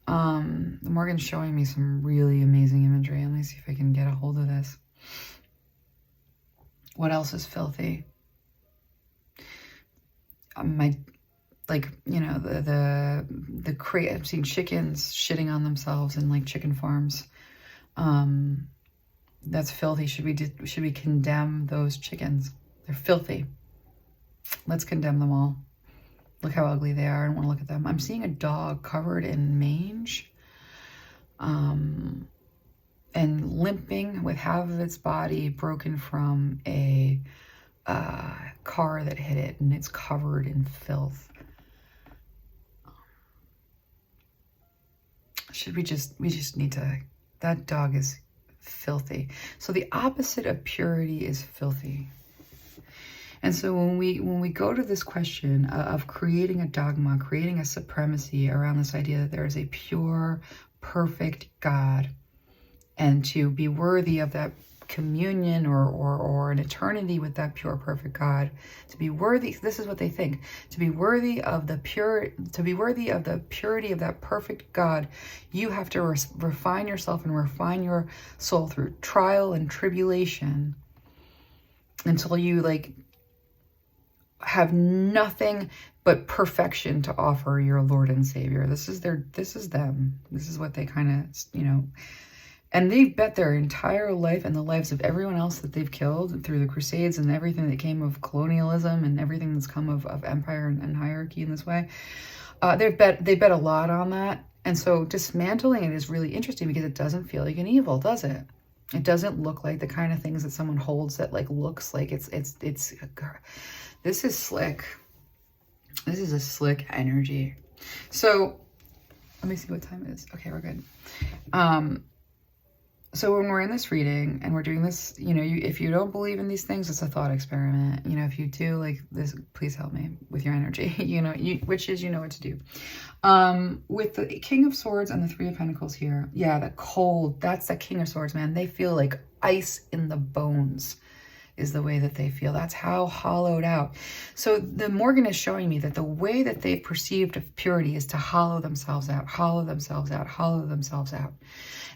Morgan's showing me some really amazing imagery. Let me see if I can get a hold of this. What else is filthy? Like, you know, the crate. I've seen chickens shitting on themselves in like chicken farms. That's filthy. Should we condemn those chickens? They're filthy. Let's condemn them all. Look how ugly they are. I don't want to look at them. I'm seeing a dog covered in mange, and limping with half of its body broken from a car that hit it, and it's covered in filth. We just need to, that dog is filthy. So the opposite of purity is filthy. And so when we go to this question of creating a dogma, creating a supremacy around this idea that there is a pure, perfect God, and to be worthy of that communion or an eternity with that pure, perfect God, to be worthy, this is what they think, to be worthy of the purity of that perfect God, you have to refine yourself and refine your soul through trial and tribulation until you like have nothing but perfection to offer your Lord and Savior. This is them. This is what they kind of, you know, and they've bet their entire life and the lives of everyone else that they've killed through the Crusades and everything that came of colonialism and everything that's come of empire and hierarchy in this way. They bet a lot on that. And so dismantling it is really interesting because it doesn't feel like an evil, does it? It doesn't look like the kind of things that someone holds that like looks like it's this is slick. This is a slick energy. So let me see what time it is. Okay, we're good. So when we're in this reading and we're doing this, you know, if you don't believe in these things, it's a thought experiment. You know, if you do like this, please help me with your energy, you know, which is, you know what to do. With the King of Swords and the Three of Pentacles here. Yeah, the cold, that's the King of Swords, man. They feel like ice in the bones is the way that they feel. That's how hollowed out. So the Morgan is showing me that the way that they've perceived of purity is to hollow themselves out, hollow themselves out, hollow themselves out,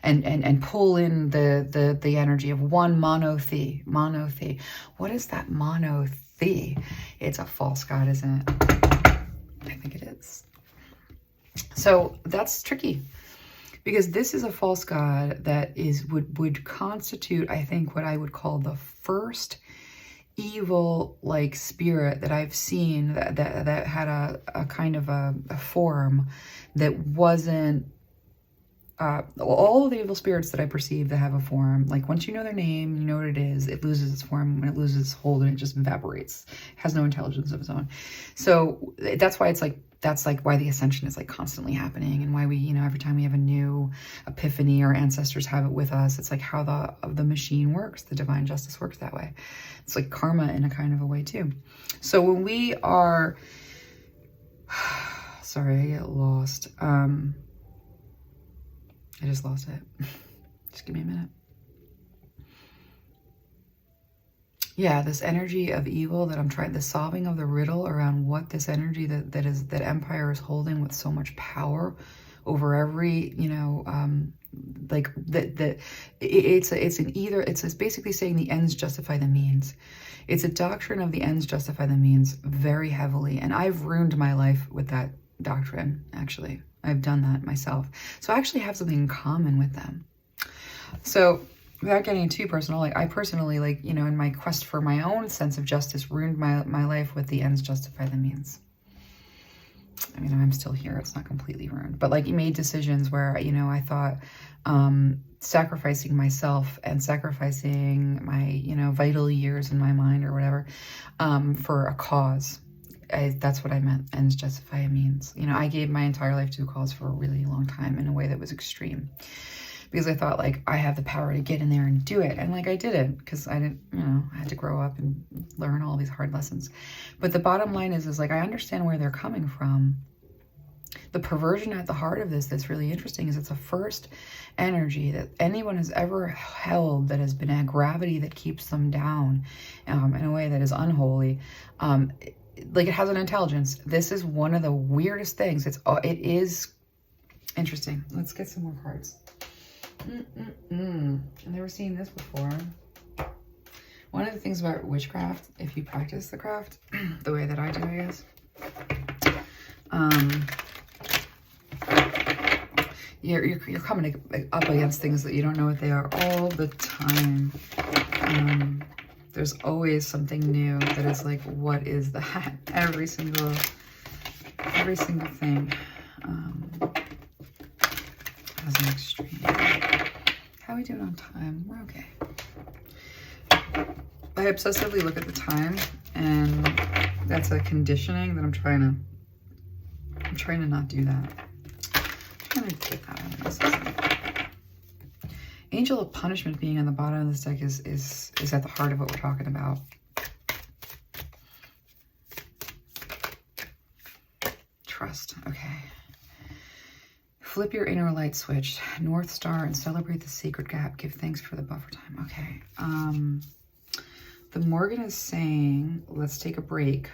and pull in the energy of one monothe. Monothe. What is that monothe? It's a false god, isn't it? I think it is. So that's tricky. Because this is a false god that would constitute, I think, what I would call the first evil like spirit that I've seen that had a kind of a form that wasn't all of the evil spirits that I perceive that have a form, like once you know their name, you know what it is, it loses its form. When it loses its hold, and it just evaporates. It has no intelligence of its own. So that's why it's like, that's like why the ascension is like constantly happening, and why we, you know, every time we have a new epiphany, our ancestors have it with us. It's like how the machine works. The divine justice works that way. It's like karma in a kind of a way too. So when we are, sorry, I get lost. I just lost it. Just give me a minute. Yeah, this energy of evil that I'm trying, the solving of the riddle around what this energy that Empire is holding with so much power over every, you know, like it's basically saying the ends justify the means. It's a doctrine of the ends justify the means very heavily, and I've ruined my life with that doctrine. Actually, I've done that myself, so I actually have something in common with them. So without getting too personal, like I personally, like, you know, in my quest for my own sense of justice, ruined my life with the ends justify the means. I mean, I'm still here. It's not completely ruined, but like you made decisions where, you know, I thought sacrificing myself and sacrificing my, you know, vital years in my mind or whatever for a cause. That's what I meant. Ends justify a means. You know, I gave my entire life to a cause for a really long time in a way that was extreme. Because I thought, like, I have the power to get in there and do it. And, like, I didn't, because I didn't, you know, I had to grow up and learn all these hard lessons. But the bottom line is like, I understand where they're coming from. The perversion at the heart of this that's really interesting is it's a first energy that anyone has ever held that has been a gravity that keeps them down in a way that is unholy. Like, it has an intelligence. This is one of the weirdest things. It is Interesting. Let's get some more cards. I've never seen this before. One of the things about witchcraft, if you practice the craft the way that I do, I guess, you're coming up against things that you don't know what they are all the time. There's always something new that is like, what is that? Every single thing has an extreme. How are we doing on time? We're okay. I obsessively look at the time, and that's a conditioning that I'm trying to not do that. I'm trying to get that out of my system. Angel of Punishment being on the bottom of this deck is at the heart of what we're talking about. Trust. Okay. Flip your inner light switch, North Star, and celebrate the sacred gap. Give thanks for the buffer time. Okay. The Morrigan is saying, let's take a break.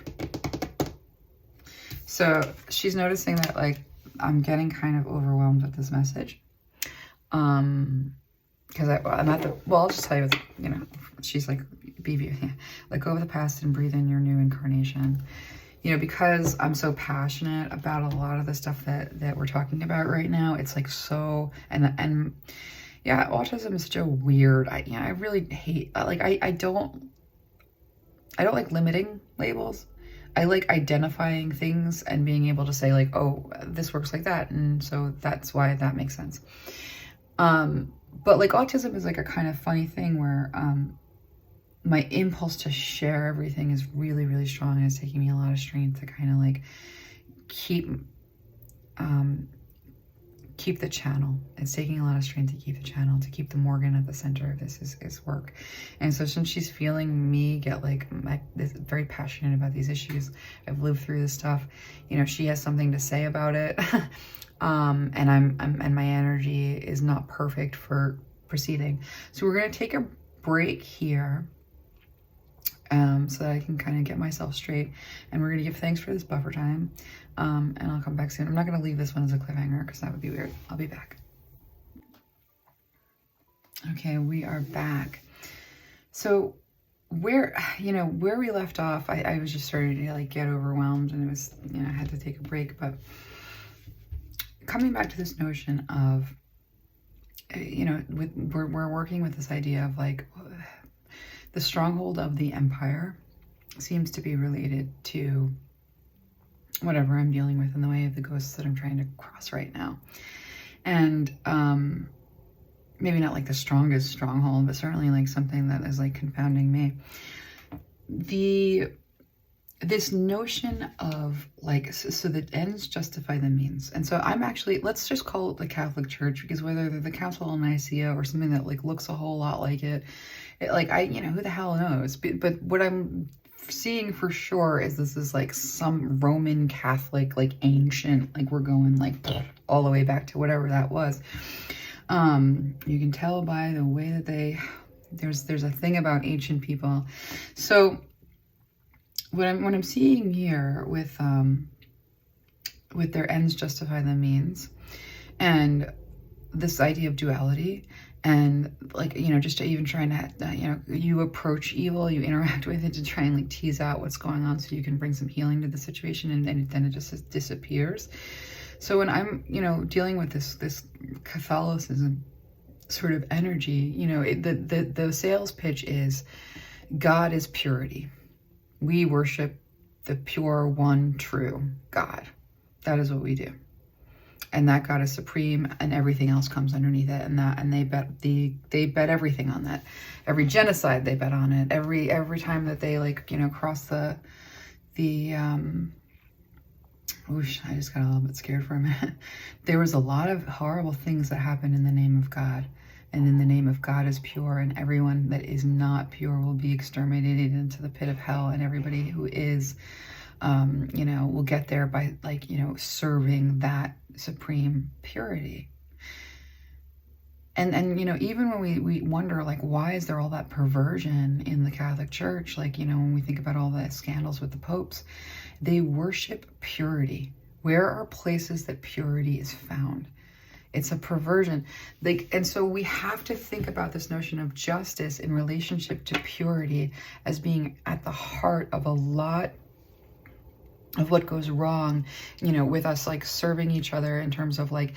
So she's noticing that, like, I'm getting kind of overwhelmed with this message. Because I'm at the, well, I'll just tell you, you know, she's like, BB, let go of the past and breathe in your new incarnation. You know, because I'm so passionate about a lot of the stuff that we're talking about right now, it's like so, and yeah, autism is such a weird, I really hate, like, I don't like limiting labels. I like identifying things and being able to say like, oh, this works like that. And so that's why that makes sense. But like autism is like a kind of funny thing where, my impulse to share everything is really, really strong, and it's taking me a lot of strength to kind of like keep the channel. It's taking a lot of strength to keep the channel, to keep the Morrigan at the center of this is work. And so since she's feeling me get like very passionate about these issues, I've lived through this stuff, you know, she has something to say about it. And my energy is not perfect for proceeding. So we're going to take a break here. So that I can kind of get myself straight, and we're going to give thanks for this buffer time, and I'll come back soon. I'm not going to leave this one as a cliffhanger because that would be weird. I'll be back. Okay, we are back. So where we left off, I was just starting to like get overwhelmed, and it was, you know, I had to take a break, but coming back to this notion of, you know, we're working with this idea of like, the stronghold of the empire seems to be related to whatever I'm dealing with in the way of the ghosts that I'm trying to cross right now. And maybe not like the strongest stronghold, but certainly like something that is like confounding me. This notion of like, so the ends justify the means. And so I'm actually, let's just call it the Catholic Church, because whether they're the Council of Nicaea or something that like looks a whole lot like it, like you know, who the hell knows? But what I'm seeing for sure is this is like some Roman Catholic, like ancient, like we're going like all the way back to whatever that was. You can tell by the way that there's a thing about ancient people. So what I'm seeing here with their ends justify the means, and this idea of duality, and like, you know, just to even trying to, you know, you approach evil, you interact with it to try and like tease out what's going on so you can bring some healing to the situation, and then it just disappears. So when I'm, you know, dealing with this Catholicism sort of energy, you know, the sales pitch is God is purity. We worship the pure, one, true God. That is what we do. And that God is supreme, and everything else comes underneath it. And they bet everything on that. Every genocide, they bet on it. Every time that they like, you know, cross the whoosh, I just got a little bit scared for a minute. There was a lot of horrible things that happened in the name of God. And in the name of God is pure, and everyone that is not pure will be exterminated into the pit of hell. And everybody who is, you know, will get there by like, you know, serving that supreme purity. And you know, even when we wonder like, why is there all that perversion in the Catholic Church? Like, you know, when we think about all the scandals with the popes, they worship purity. Where are places that purity is found? It's a perversion. Like, and so we have to think about this notion of justice in relationship to purity as being at the heart of a lot of what goes wrong, you know, with us like serving each other in terms of like,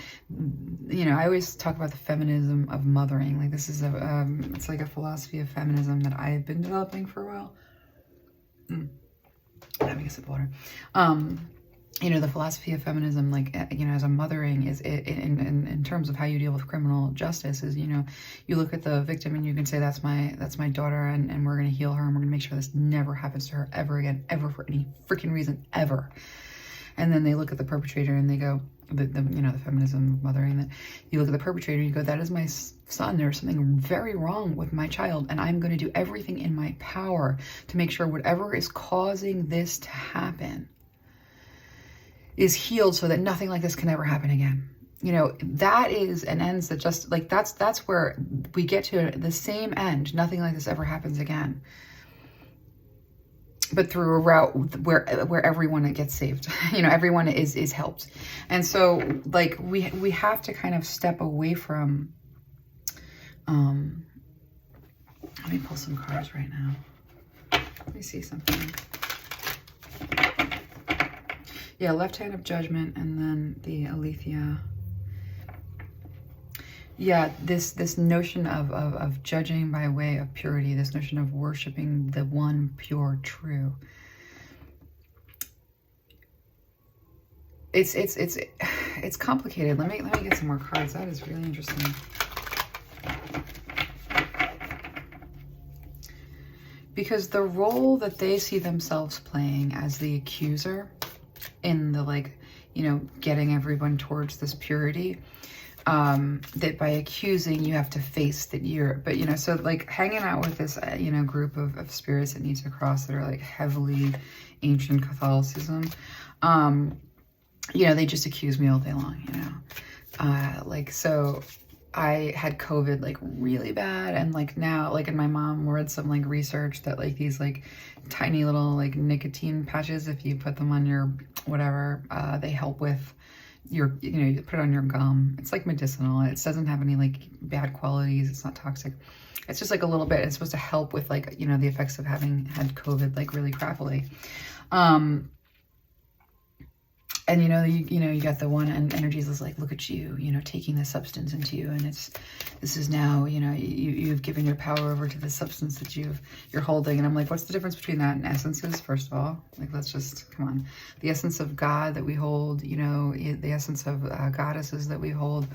you know, I always talk about the feminism of mothering. Like this is a, it's like a philosophy of feminism that I've been developing for a while. Having a sip of water. You know, the philosophy of feminism, like, you know, as a mothering is in terms of how you deal with criminal justice is, you know, you look at the victim and you can say, that's my daughter, and we're going to heal her, and we're going to make sure this never happens to her ever again, ever, for any freaking reason, ever. And then they look at the perpetrator and they go, you know, the feminism of mothering, that you look at the perpetrator and you go, that is my son. There's something very wrong with my child, and I'm going to do everything in my power to make sure whatever is causing this to happen is healed so that nothing like this can ever happen again. You know, that is an ends that just like, that's where we get to the same end. Nothing like this ever happens again. But through a route where everyone gets saved, you know, everyone is helped. And so like we have to kind of step away from, let me pull some cards right now. Let me see something. Yeah, left hand of judgment, and then the aletheia. Yeah, this notion of judging by way of purity, this notion of worshiping the one pure true. It's complicated. Let me get some more cards. That is really interesting. Because the role that they see themselves playing as the accuser in the, like, you know, getting everyone towards this purity, that by accusing you have to face that you're, but you know, so like hanging out with this, you know, group of spirits that need to cross that are like heavily ancient Catholicism, you know, they just accuse me all day long, you know, like, so I had COVID like really bad, and like now, like, and my mom read some like research that like these like tiny little like nicotine patches, if you put them on your whatever, they help with your, you know, you put it on your gum. It's like medicinal. It doesn't have any like bad qualities. It's not toxic. It's just like a little bit. It's supposed to help with like, you know, the effects of having had COVID like really crappily. And you know, you got the one, and energies is like, look at you, you know, taking the substance into you, and this is now, you know, you've given your power over to the substance that you're holding. And I'm like, what's the difference between that and essences? First of all, like, let's just, come on, the essence of God that we hold, you know, the essence of goddesses that we hold,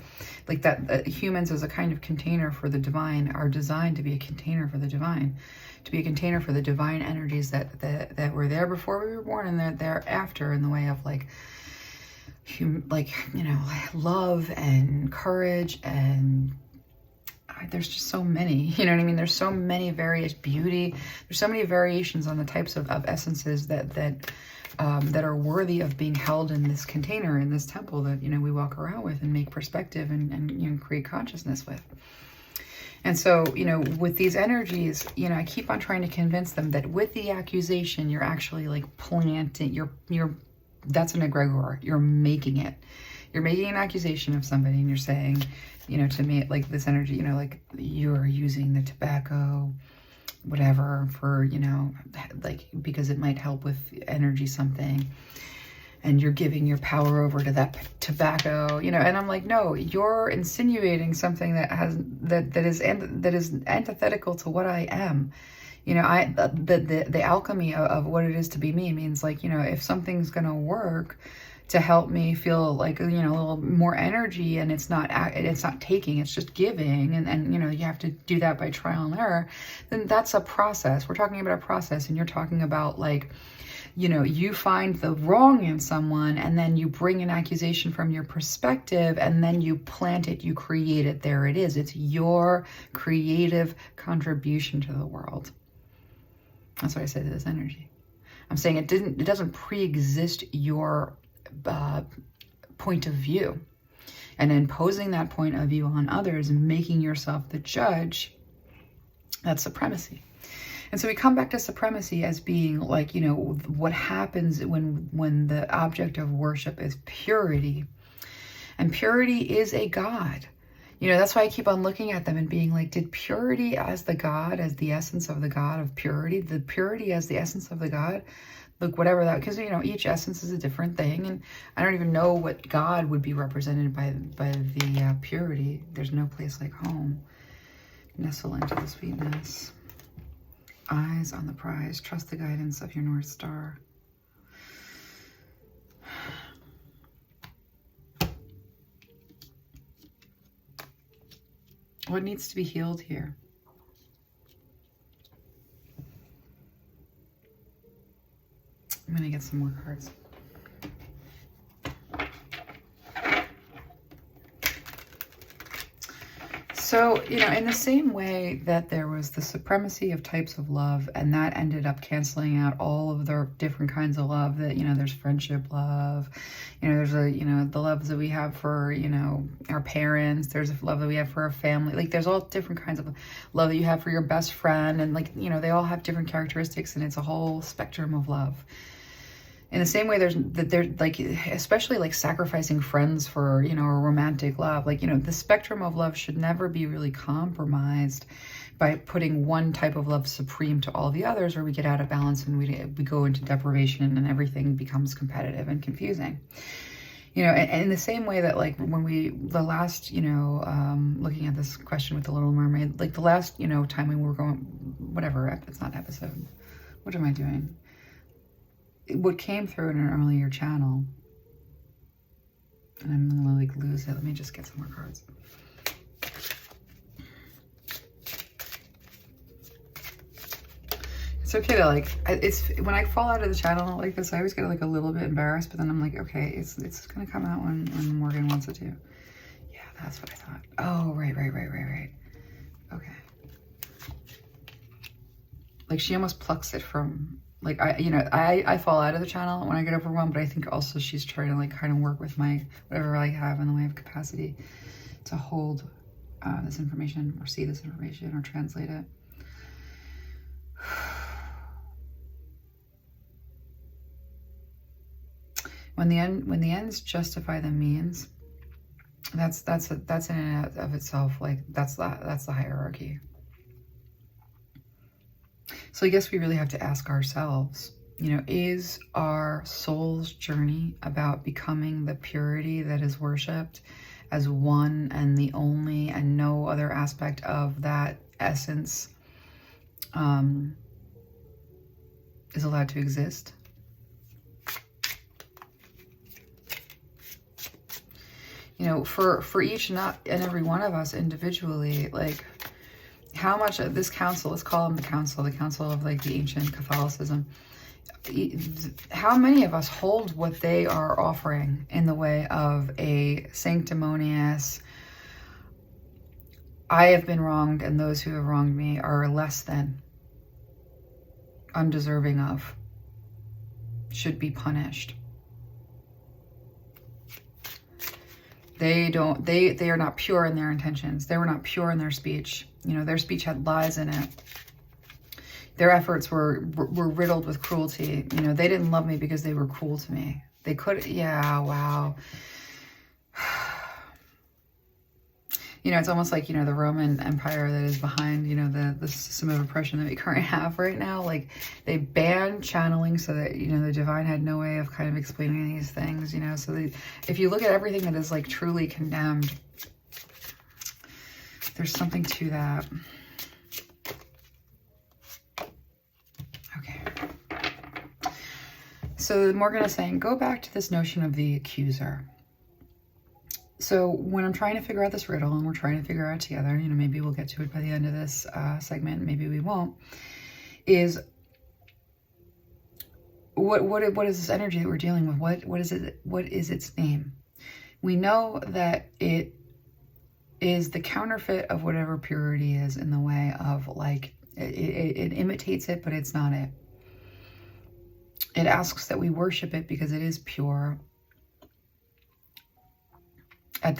like that, humans as a kind of container for the divine are designed to be a container for the divine, to be a container for the divine energies that were there before we were born, and they're there after, in the way of like, like, you know, love and courage, and there's just so many, you know what I mean? There's so many various beauty. There's so many variations on the types of essences that are worthy of being held in this container, in this temple that, you know, we walk around with and make perspective and you know, create consciousness with. And so, you know, with these energies, you know, I keep on trying to convince them that with the accusation, you're actually like planting, that's an egregore. You're making it. You're making an accusation of somebody, and you're saying, you know, to me, like this energy, you know, like you're using the tobacco, whatever, for, you know, like, because it might help with energy something, and you're giving your power over to that tobacco, you know. And I'm like, no, you're insinuating something that is antithetical to what I am. You know, the alchemy of what it is to be me means, like, you know, if something's going to work to help me feel like, you know, a little more energy, and it's not taking, it's just giving, and you know, you have to do that by trial and error, then that's a process. We're talking about a process, and you're talking about, like, you know, you find the wrong in someone, and then you bring an accusation from your perspective, and then you plant it, you create it. There it is. It's your creative contribution to the world. That's what I said to this energy. I'm saying it doesn't pre-exist your point of view, and imposing that point of view on others and making yourself the judge, that's supremacy. And so we come back to supremacy as being like, you know, what happens when the object of worship is purity. And purity is a God. You know, that's why I keep on looking at them and being like, did purity as the God, as the essence of the God of purity, the purity as the essence of the God, look, whatever that, because, you know, each essence is a different thing. And I don't even know what God would be represented by the purity. There's no place like home. Nestle into the sweetness. Eyes on the prize. Trust the guidance of your North Star. What needs to be healed here? I'm going to get some more cards. So, you know, in the same way that there was the supremacy of types of love, and that ended up canceling out all of the different kinds of love that, you know, there's friendship love, you know, there's a, you know, the loves that we have for, you know, our parents, there's a love that we have for our family, like there's all different kinds of love that you have for your best friend, and like, you know, they all have different characteristics, and it's a whole spectrum of love. In the same way, there's like, especially like sacrificing friends for, you know, a romantic love. Like, you know, the spectrum of love should never be really compromised by putting one type of love supreme to all the others, or we get out of balance and we go into deprivation and everything becomes competitive and confusing. You know, and in the same way that, like, when the last, you know, looking at this question with the Little Mermaid, like the last, you know, time we were going, whatever, it's not episode. What am I doing? What came through in an earlier channel, and I'm gonna like lose it. Let me just get some more cards. It's okay to like, it's when I fall out of the channel like this, I always get like a little bit embarrassed, but then I'm like, okay, it's gonna come out when Morgan wants it to. Yeah, that's what I thought. Oh, right. Okay. Like she almost plucks it from, like, I fall out of the channel when I get overwhelmed, but I think also she's trying to like kind of work with my, whatever I have in the way of capacity to hold this information or see this information or translate it. When the ends justify the means, that's in and of itself, like that's the hierarchy. So I guess we really have to ask ourselves, you know, is our soul's journey about becoming the purity that is worshipped as one and the only, and no other aspect of that essence is allowed to exist? You know, for each and every one of us individually, like, how much of this council, let's call them the council of like the ancient Catholicism, how many of us hold what they are offering in the way of a sanctimonious, I have been wronged and those who have wronged me are less than, undeserving of, should be punished. They are not pure in their intentions. They were not pure in their speech. You know, their speech had lies in it. Their efforts were riddled with cruelty. You know, they didn't love me because they were cruel to me. They could, yeah, wow. You know, it's almost like, you know, the Roman Empire that is behind, you know, the system of oppression that we currently have right now. Like, they banned channeling so that, you know, the divine had no way of kind of explaining these things, you know. So if you look at everything that is like truly condemned, there's something to that. Okay. So Morgan is saying, go back to this notion of the accuser. So when I'm trying to figure out this riddle, and we're trying to figure out together, you know, maybe we'll get to it by the end of this segment, maybe we won't, is what is this energy that we're dealing with? What is it? What is its name? We know that it is the counterfeit of whatever purity is, in the way of, like, it imitates it, but it's not it. It asks that we worship it because it is pure. And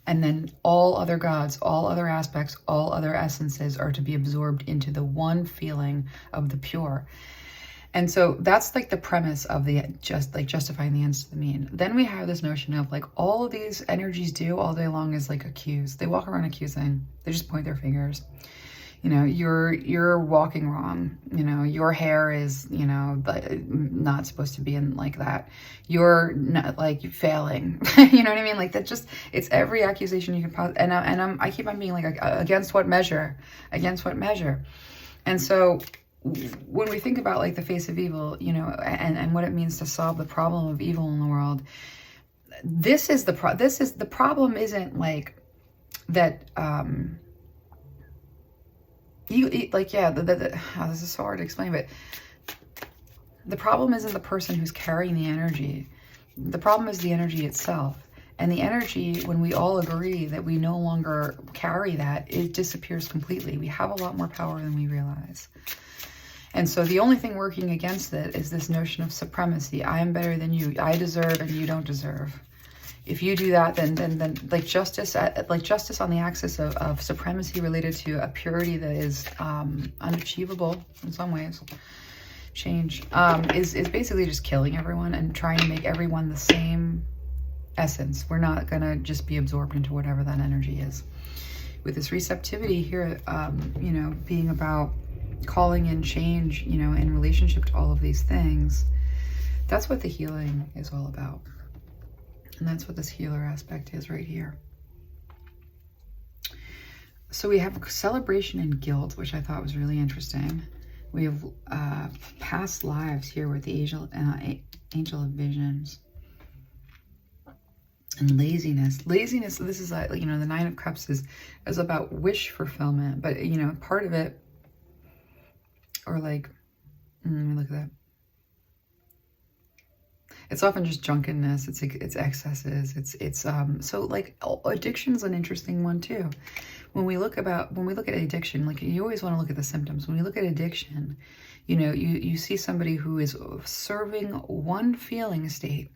then all other gods, all other aspects, all other essences are to be absorbed into the one feeling of the pure. And so that's like the premise of the justifying the ends to the mean. Then we have this notion of like all of these energies do all day long is like accuse. They walk around accusing. They just point their fingers. You know, you're walking wrong. You know, your hair is, you know, not supposed to be in like that. You're not like failing. You know what I mean? Like that just, it's every accusation you can I keep on being like, against what measure? Against what measure? And so when we think about like the face of evil, you know, and what it means to solve the problem of evil in the world, this is the problem isn't like that, this is so hard to explain, but the problem isn't the person who's carrying the energy. The problem is the energy itself. And the energy, when we all agree that we no longer carry that, it disappears completely. We have a lot more power than we realize. And so the only thing working against it is this notion of supremacy. I am better than you. I deserve and you don't deserve. If you do that, then like justice on the axis of supremacy related to a purity that is unachievable in some ways, change, is basically just killing everyone and trying to make everyone the same essence. We're not gonna just be absorbed into whatever that energy is. With this receptivity here, you know, being about calling in change, you know, in relationship to all of these things, that's what the healing is all about. And that's what this healer aspect is right here. So we have celebration and guilt, which I thought was really interesting. We have past lives here with the angel of visions. And laziness. Laziness, this is, you know, the Nine of Cups is about wish fulfillment. But, you know, part of it, or like, let me look at that. It's often just drunkenness. It's excesses. It's so like addiction's an interesting one too. When we look at addiction, like you always want to look at the symptoms. When you look at addiction, you know, you see somebody who is serving one feeling state,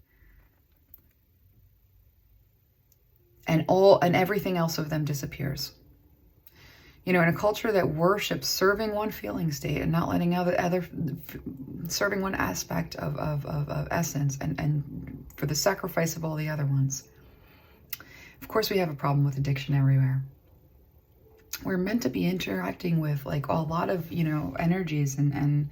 and everything else of them disappears. You know, in a culture that worships serving one feeling state and not letting serving one aspect of essence and for the sacrifice of all the other ones. Of course, we have a problem with addiction everywhere. We're meant to be interacting with like a lot of, you know, energies and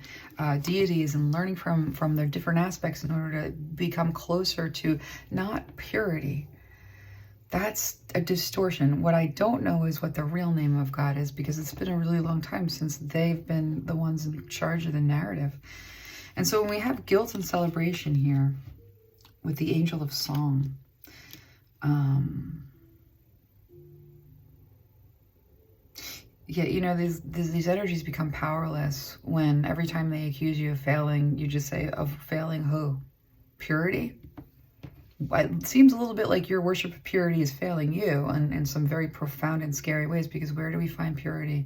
deities and learning from their different aspects in order to become closer to not purity. That's a distortion. What I don't know is what the real name of God is, because it's been a really long time since they've been the ones in charge of the narrative. And so when we have guilt and celebration here with the angel of song, yeah, you know, these energies become powerless when every time they accuse you of failing, you just say, of failing who? Purity? It seems a little bit like your worship of purity is failing you in some very profound and scary ways, because where do we find purity?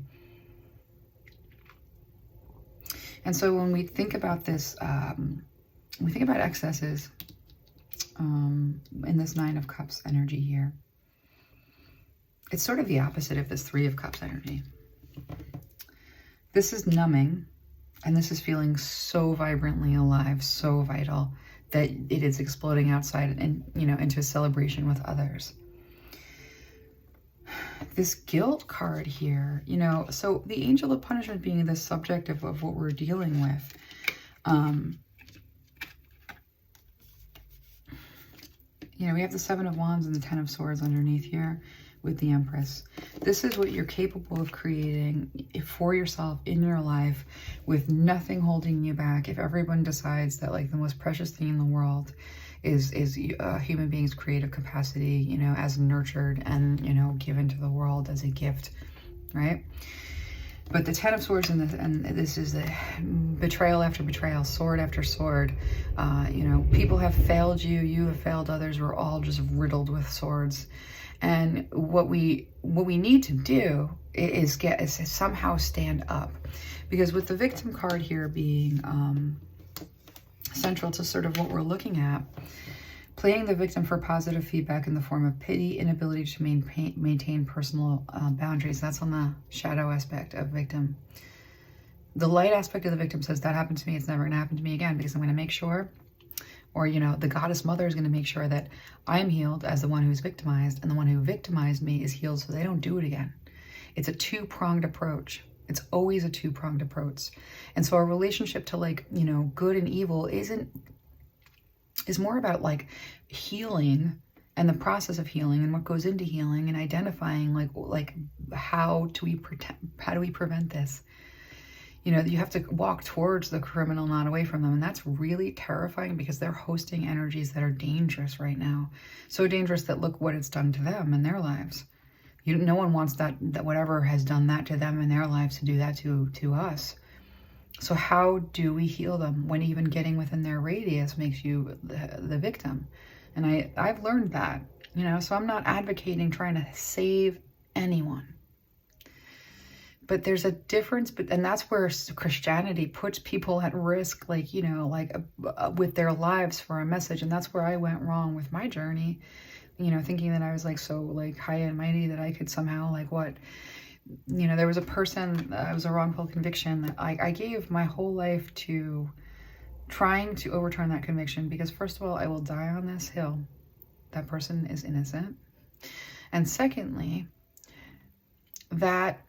And so when we think about this, we think about excesses in this Nine of Cups energy here. It's sort of the opposite of this Three of Cups energy. This is numbing, and this is feeling so vibrantly alive, so vital, that it is exploding outside and, you know, into a celebration with others. This guilt card here, you know, so the angel of punishment being the subject of what we're dealing with. You know, we have the Seven of Wands and the Ten of Swords underneath here with the Empress. This is what you're capable of creating for yourself in your life with nothing holding you back. If everyone decides that like the most precious thing in the world is a human being's creative capacity, you know, as nurtured and, you know, given to the world as a gift, right? But the Ten of Swords and this is the betrayal after betrayal, sword after sword. You know, people have failed you, you have failed others. We're all just riddled with swords. And what we need to do is somehow stand up, because with the victim card here being central to sort of what we're looking at, playing the victim for positive feedback in the form of pity, inability to maintain personal boundaries. That's on the shadow aspect of victim. The light aspect of the victim says, that happened to me, it's never going to happen to me again, because I'm going to make sure, or, you know, the goddess mother is going to make sure that I'm healed as the one who's victimized, and the one who victimized me is healed so they don't do it again. It's a two-pronged approach. It's always a two-pronged approach. And so our relationship to, like, you know, good and evil is more about like healing and the process of healing and what goes into healing and identifying like how do we prevent this? You know, you have to walk towards the criminal, not away from them. And that's really terrifying because they're hosting energies that are dangerous right now. So dangerous that look what it's done to them in their lives. No one wants that whatever has done that to them in their lives to do that to us. So how do we heal them when even getting within their radius makes you the victim? And I've learned that, you know, so I'm not advocating trying to save anyone. But there's a difference, and that's where Christianity puts people at risk, like, you know, like with their lives for a message. And that's where I went wrong with my journey, you know, thinking that I was like so like high and mighty that I could somehow like what, you know, there was a person, it was a wrongful conviction that I gave my whole life to trying to overturn that conviction, because first of all, I will die on this hill. That person is innocent. And secondly, that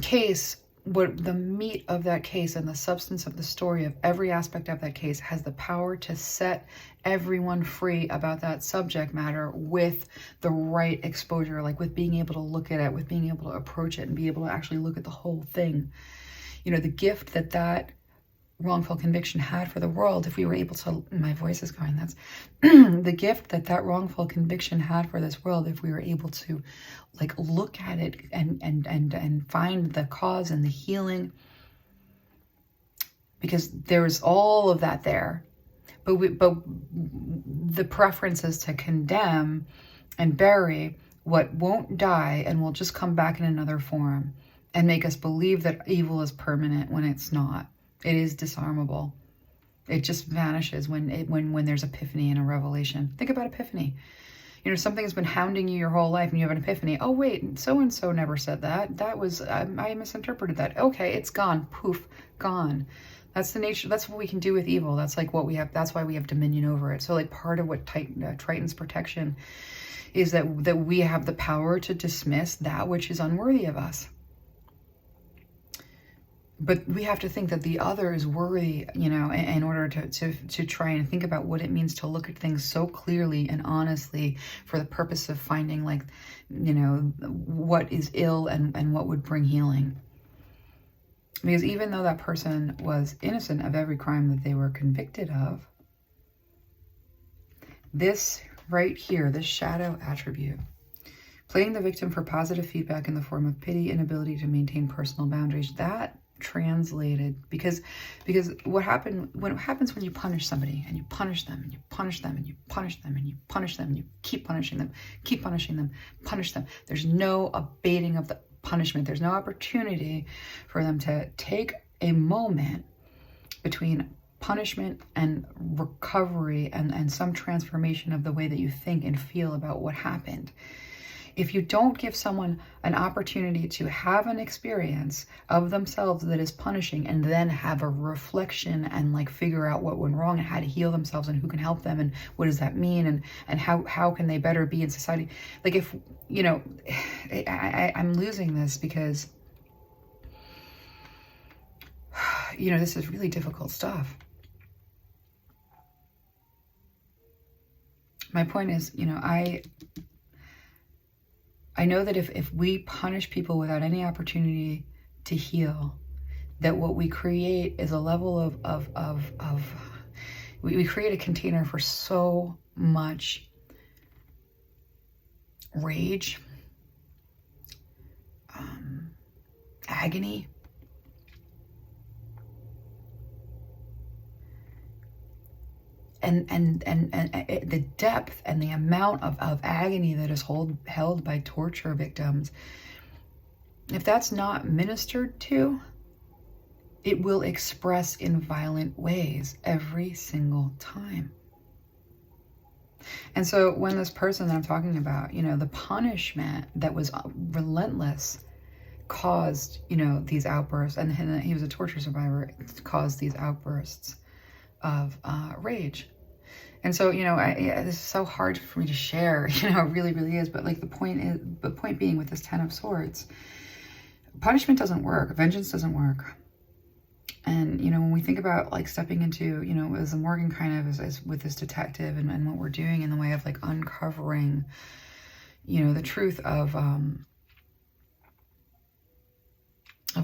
case, what the meat of that case and the substance of the story of every aspect of that case has the power to set everyone free about that subject matter with the right exposure, like with being able to look at it, with being able to approach it and be able to actually look at the whole thing. You know, the gift that wrongful conviction had for the world, if we were able to, my voice is going, that's the gift that wrongful conviction had for this world, if we were able to like look at it and find the cause and the healing, because there's all of that there, but the preference is to condemn and bury what won't die and will just come back in another form and make us believe that evil is permanent when it's not. It is disarmable. It just vanishes when there's epiphany and a revelation. Think about epiphany. You know, something has been hounding you your whole life and you have an epiphany. Oh, wait, so-and-so never said that. That was, I misinterpreted that. Okay, it's gone. Poof, gone. That's the nature. That's what we can do with evil. That's like what we have. That's why we have dominion over it. So like part of what Triton's protection is that we have the power to dismiss that which is unworthy of us. But we have to think that the other is worthy, you know, in order to try and think about what it means to look at things so clearly and honestly for the purpose of finding, like, you know, what is ill and what would bring healing. Because even though that person was innocent of every crime that they were convicted of, this right here, this shadow attribute, playing the victim for positive feedback in the form of pity and ability to maintain personal boundaries, that translated, because what happens when you punish somebody and you punish them and you punish them and you punish them and you punish them and you keep punishing them, punish them, there's no abating of the punishment. There's no opportunity for them to take a moment between punishment and recovery and some transformation of the way that you think and feel about what happened. If you don't give someone an opportunity to have an experience of themselves that is punishing and then have a reflection and like figure out what went wrong and how to heal themselves and who can help them and what does that mean and how can they better be in society. Like, if, you know, I'm losing this because, you know, this is really difficult stuff. My point is, you know, I know that if we punish people without any opportunity to heal, that what we create is a level of we create a container for so much rage, agony, and the depth and the amount of agony that is held by torture victims. If that's not ministered to, it will express in violent ways every single time. And so when this person that I'm talking about, you know, the punishment that was relentless caused, you know, these outbursts, and he was a torture survivor, it caused these outbursts of rage. And so, you know, this is so hard for me to share, you know, it really, really is. But like the point being with this 10 of Swords, punishment doesn't work. Vengeance doesn't work. And, you know, when we think about like stepping into, you know, as a Morrigan kind of is with this detective and what we're doing in the way of like uncovering, you know, the truth of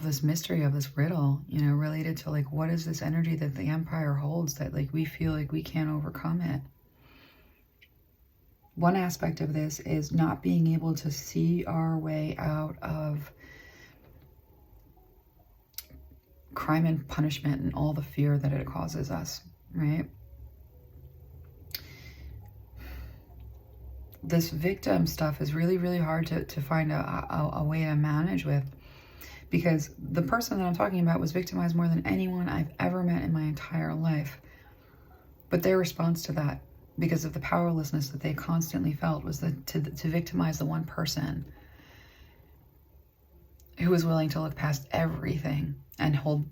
this mystery, of this riddle, you know, related to like, what is this energy that the Empire holds that like we feel like we can't overcome it? One aspect of this is not being able to see our way out of crime and punishment and all the fear that it causes us, right? This victim stuff is really, really hard to find a way to manage with, because the person that I'm talking about was victimized more than anyone I've ever met in my entire life. But their response to that, because of the powerlessness that they constantly felt, was to victimize the one person who was willing to look past everything and hold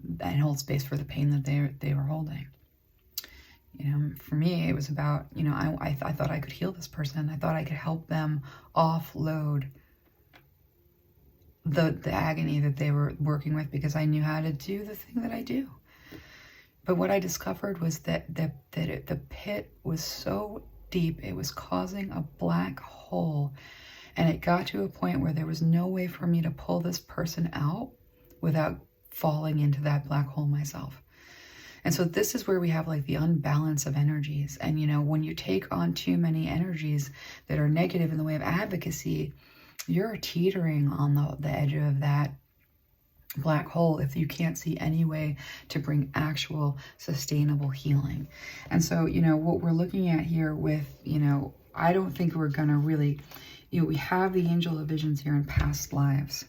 space for the pain that they were holding. You know, for me, it was about, you know, I thought I could heal this person. I thought I could help them offload the agony that they were working with, because I knew how to do the thing that I do. But what I discovered was that the pit was so deep, it was causing a black hole. And it got to a point where there was no way for me to pull this person out without falling into that black hole myself. And so this is where we have like the unbalance of energies. And, you know, when you take on too many energies that are negative in the way of advocacy, you're teetering on the edge of that black hole if you can't see any way to bring actual sustainable healing. And so, you know, what we're looking at here with, you know, I don't think we're gonna really, you know, we have the Angel of Visions here in past lives.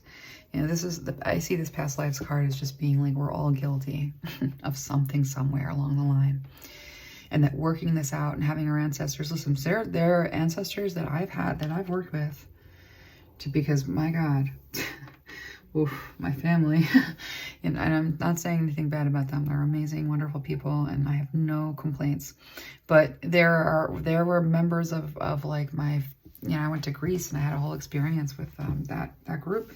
You know, this is I see this past lives card as just being like, we're all guilty of something somewhere along the line. And that working this out and having our ancestors, listen, there are ancestors that I've worked with, because my God, oof, my family, and I'm not saying anything bad about them. They're amazing, wonderful people, and I have no complaints. But there were members of like my, you know, I went to Greece and I had a whole experience with that group.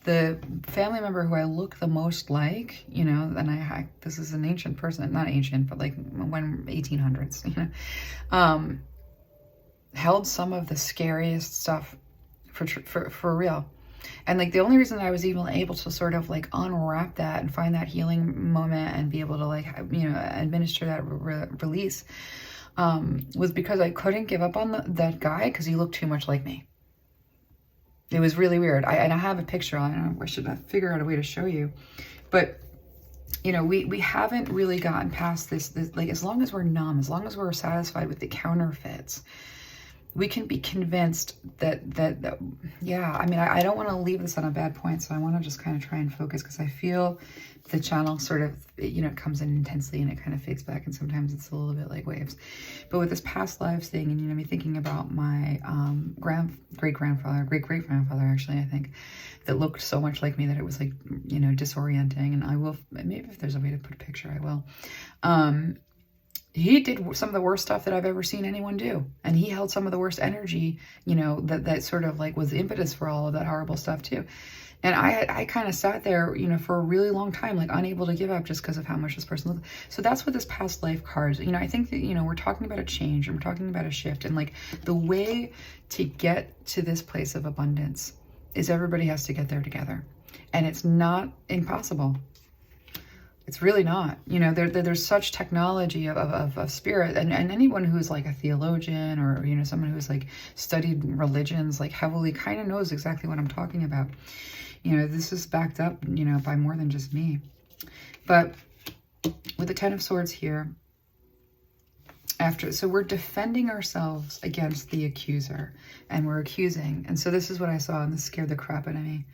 The family member who I look the most like, you know, and this is an ancient person, not ancient, but like when 1800s, you know, held some of the scariest stuff for real. And like the only reason I was even able to sort of like unwrap that and find that healing moment and be able to like, you know, administer that release was because I couldn't give up on that guy, because he looked too much like me. It was really weird. And I have a picture on it. I should figure out a way to show you. But, you know, we haven't really gotten past this, like, as long as we're numb, as long as we're satisfied with the counterfeits, we can be convinced that yeah, I mean, I don't want to leave this on a bad point, so I want to just kind of try and focus, because I feel the channel sort of, you know, it comes in intensely and it kind of fades back, and sometimes it's a little bit like waves. But with this past lives thing, and, you know, me thinking about my great-grandfather actually, I think, that looked so much like me that it was like, you know, disorienting. And I will, maybe if there's a way to put a picture, I will. He did some of the worst stuff that I've ever seen anyone do. And he held some of the worst energy, you know, that sort of like was the impetus for all of that horrible stuff too. And I kind of sat there, you know, for a really long time, like unable to give up just because of how much this person lived. So that's what this past life cards, you know, I think that, you know, we're talking about a change and we're talking about a shift. And like the way to get to this place of abundance is everybody has to get there together. And it's not impossible. It's really not. You know, there's such technology of spirit, and anyone who's like a theologian, or, you know, someone who's like studied religions like heavily kind of knows exactly what I'm talking about. You know, this is backed up, you know, by more than just me. But with the 10 of Swords here, so we're defending ourselves against the accuser, and we're accusing. And so this is what I saw, and this scared the crap out of me.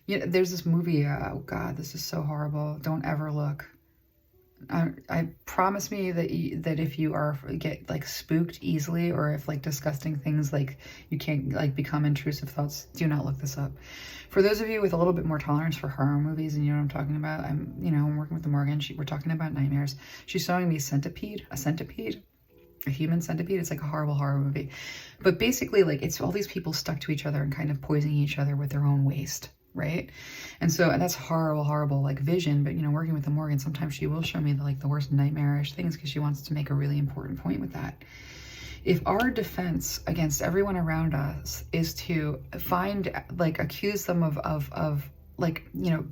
You know, there's this movie, oh God, this is so horrible. Don't ever look. I promise me that if you get like spooked easily, or if like disgusting things, like you can't like become intrusive thoughts, do not look this up. For those of you with a little bit more tolerance for horror movies, and you know what I'm talking about, I'm working with the Morrigan. We're talking about nightmares. She's showing me a centipede, a human centipede. It's like a horrible horror movie, but basically like it's all these people stuck to each other and kind of poisoning each other with their own waste. Right? And that's horrible like vision. But working with the Morrigan, sometimes she will show me the worst nightmarish things, because she wants to make a really important point with that. If our defense against everyone around us is to accuse them of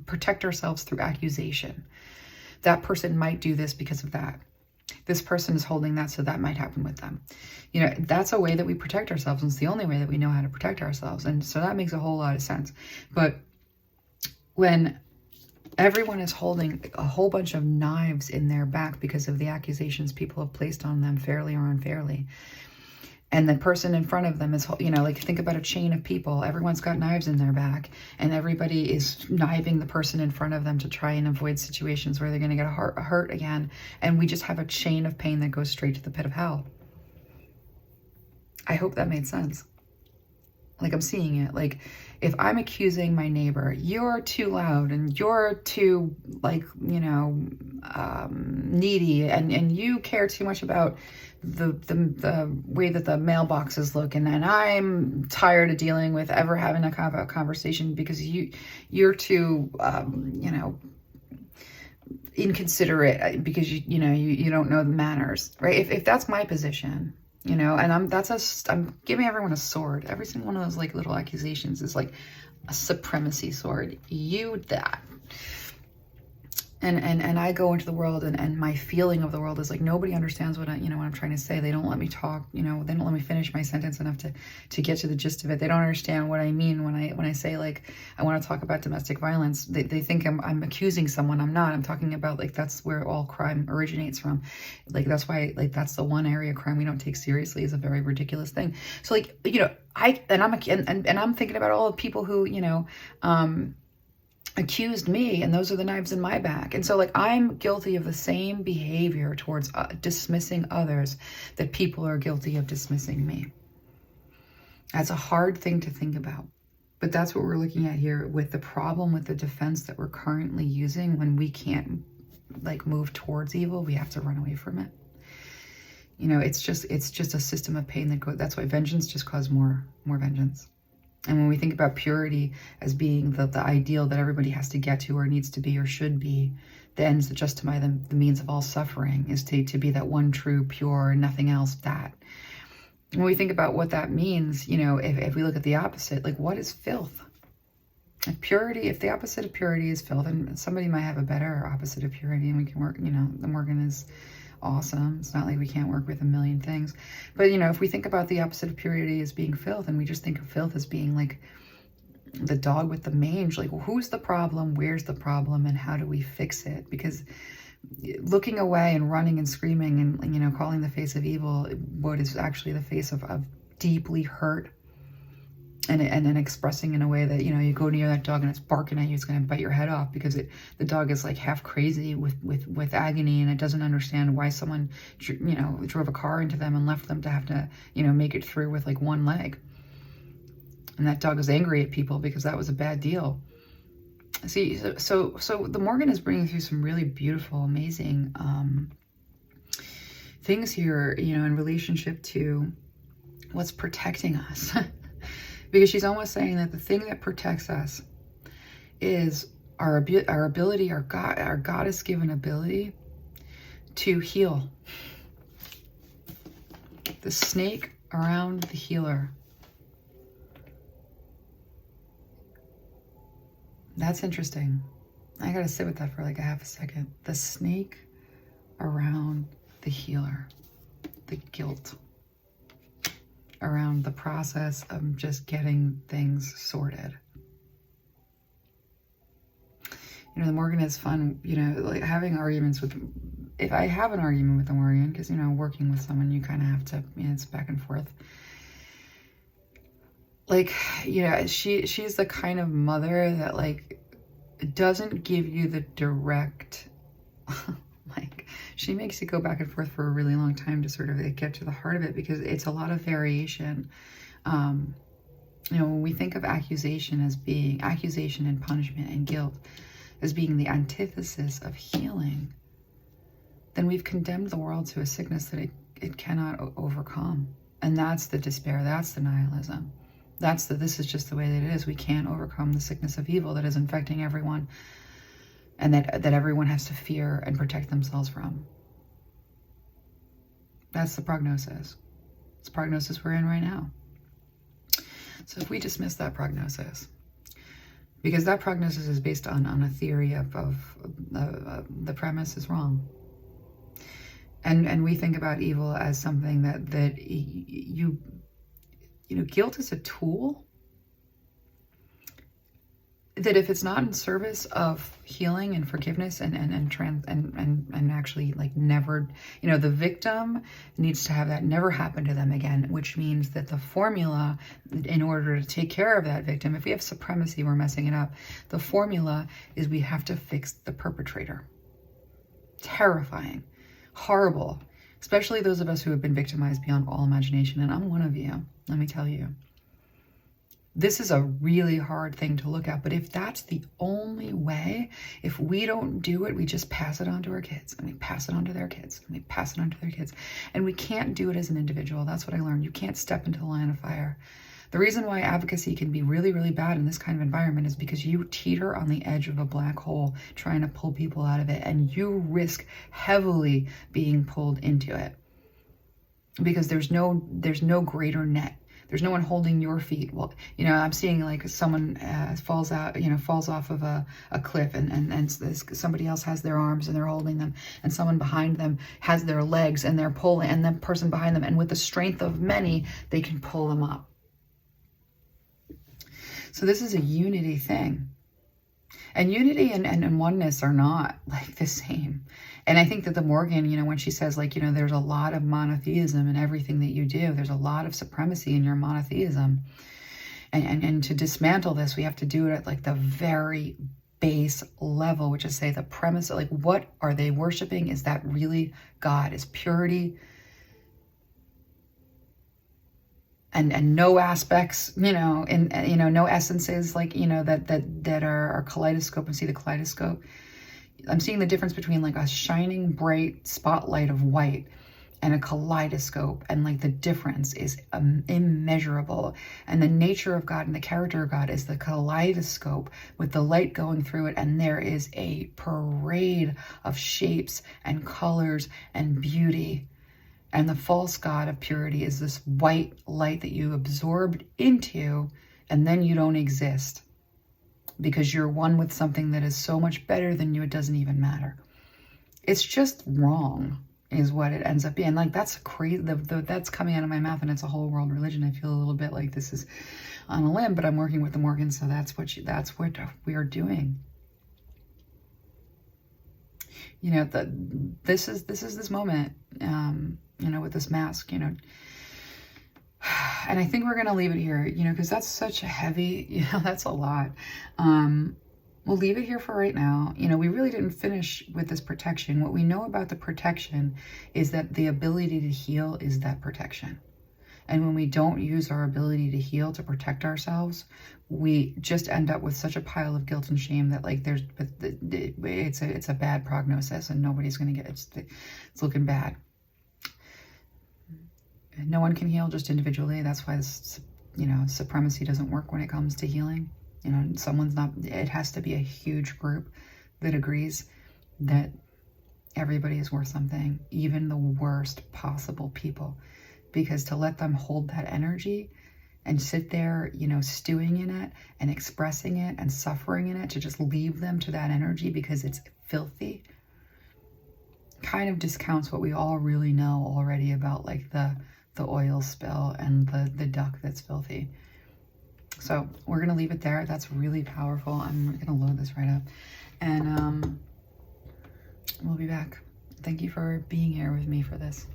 protect ourselves through accusation, that person might do this because of that. This person is holding that, so that might happen with them. That's a way that we protect ourselves, and it's the only way that we know how to protect ourselves. And so that makes a whole lot of sense. But when everyone is holding a whole bunch of knives in their back because of the accusations people have placed on them, fairly or unfairly, and the person in front of them is, think about a chain of people. Everyone's got knives in their back, and everybody is kniving the person in front of them to try and avoid situations where they're going to get hurt again. And we just have a chain of pain that goes straight to the pit of hell. I hope that made sense. Like, I'm seeing it. Like, if I'm accusing my neighbor, you're too loud, and you're too, needy, and you care too much about the way that the mailboxes look, and I'm tired of dealing with ever having a conversation because you're too, inconsiderate, because you don't know the manners, right? If that's my position, and I'm giving everyone a sword. Every single one of those like little accusations is like a supremacy sword. You that. And I go into the world, and my feeling of the world is like, nobody understands what what I'm trying to say. They don't let me talk, they don't let me finish my sentence enough to get to the gist of it. They don't understand what I mean when I say, like, I want to talk about domestic violence. They think I'm accusing someone. I'm not. I'm talking about, like, that's where all crime originates from. Like, that's why, like, that's the one area of crime we don't take seriously, is a very ridiculous thing. So, like, I'm thinking about all the people who, accused me, and those are the knives in my back. And so, like, I'm guilty of the same behavior towards dismissing others that people are guilty of dismissing me. That's a hard thing to think about, but that's what we're looking at here with the problem with the defense that we're currently using. When we can't like move towards evil, we have to run away from it. It's just a system of pain that goes. That's why vengeance just causes more vengeance. And when we think about purity as being the ideal that everybody has to get to, or needs to be, or should be, the ends that justify the means of all suffering, is to be that one true, pure, nothing else, that. When we think about what that means, if we look at the opposite, like, what is filth? If the opposite of purity is filth, and somebody might have a better opposite of purity, and we can work, the Morgan is awesome. It's not like we can't work with a million things. But, if we think about the opposite of purity as being filth, and we just think of filth as being like the dog with the mange, like, well, who's the problem? Where's the problem? And how do we fix it? Because looking away and running and screaming and, calling the face of evil what is actually the face of deeply hurt, and then expressing in a way that, you go near that dog and it's barking at you, it's going to bite your head off, because the dog is like half crazy with agony, and it doesn't understand why someone, drove a car into them and left them to have to, make it through with like one leg. And that dog is angry at people because that was a bad deal. See, so the Morgan is bringing through some really beautiful, amazing things here, in relationship to what's protecting us. Because she's almost saying that the thing that protects us is our ability, our goddess-given ability to heal. The snake around the healer. That's interesting. I gotta sit with that for like a half a second. The snake around the healer. The guilt around the process of just getting things sorted. The Morgan is fun, like having arguments with, if I have an argument with the Morgan, because, working with someone, you kind of have to, it's back and forth. Like, she's the kind of mother that, like, doesn't give you the direct, like, she makes you go back and forth for a really long time to sort of get to the heart of it, because it's a lot of variation. You know, when we think of accusation as being accusation and punishment and guilt as being the antithesis of healing, then we've condemned the world to a sickness that it cannot overcome. And that's the despair, that's the nihilism. That's the, this is just the way that it is. We can't overcome the sickness of evil that is infecting everyone, and that everyone has to fear and protect themselves from. That's the prognosis. It's the prognosis we're in right now. So if we dismiss that prognosis, because that prognosis is based on a theory of the premise is wrong. And we think about evil as something that you know, guilt is a tool that if it's not in service of healing and forgiveness and actually like never, you know, the victim needs to have that never happen to them again, which means that the formula in order to take care of that victim, if we have supremacy, we're messing it up. The formula is we have to fix the perpetrator. Terrifying, horrible, especially those of us who have been victimized beyond all imagination. And I'm one of you, let me tell you. This is a really hard thing to look at, but if that's the only way, if we don't do it, we just pass it on to our kids, and we pass it on to their kids, and we pass it on to their kids. And we can't do it as an individual. That's what I learned. You can't step into the line of fire. The reason why advocacy can be really, really bad in this kind of environment is because you teeter on the edge of a black hole trying to pull people out of it, and you risk heavily being pulled into it because there's no greater net. There's no one holding your feet. Well, you know, I'm seeing like someone falls out, you know, falls off of a cliff, and somebody else has their arms and they're holding them, and someone behind them has their legs and they're pulling, and the person behind them, and with the strength of many, they can pull them up. So this is a unity thing. And unity and oneness are not like the same. And I think that the Morrigan, you know, when she says like, you know, there's a lot of monotheism in everything that you do. There's a lot of supremacy in your monotheism. And to dismantle this, we have to do it at like the very base level, which is say the premise, like what are they worshiping? Is that really God? Is purity and no aspects, you know, and you know, no essences, like, you know, that are kaleidoscope, and see the kaleidoscope. I'm seeing the difference between like a shining bright spotlight of white and a kaleidoscope, and like the difference is immeasurable. And the nature of God and the character of God is the kaleidoscope with the light going through it, and there is a parade of shapes and colors and beauty. And the false God of purity is this white light that you absorbed into, and then you don't exist because you're one with something that is so much better than you, it doesn't even matter. It's just wrong is what it ends up being. Like that's crazy, that's coming out of my mouth, and it's a whole world religion. I feel a little bit like this is on a limb, but I'm working with the Morrigan, so that's what we are doing. You know, this is this moment, you know, with this mask, you know, and I think we're going to leave it here, you know, because that's such a heavy, you know, that's a lot. We'll leave it here for right now. You know, we really didn't finish with this protection. What we know about the protection is that the ability to heal is that protection. And when we don't use our ability to heal to protect ourselves, we just end up with such a pile of guilt and shame that like it's a bad prognosis, and nobody's going to get it. It's looking bad. No one can heal just individually. That's why this, you know, supremacy doesn't work when it comes to healing. You know, it has to be a huge group that agrees that everybody is worth something, even the worst possible people. Because to let them hold that energy and sit there, you know, stewing in it and expressing it and suffering in it, to just leave them to that energy because it's filthy, kind of discounts what we all really know already about like the oil spill and the duck that's filthy. So we're going to leave it there. That's really powerful. I'm going to load this right up, and we'll be back. Thank you for being here with me for this.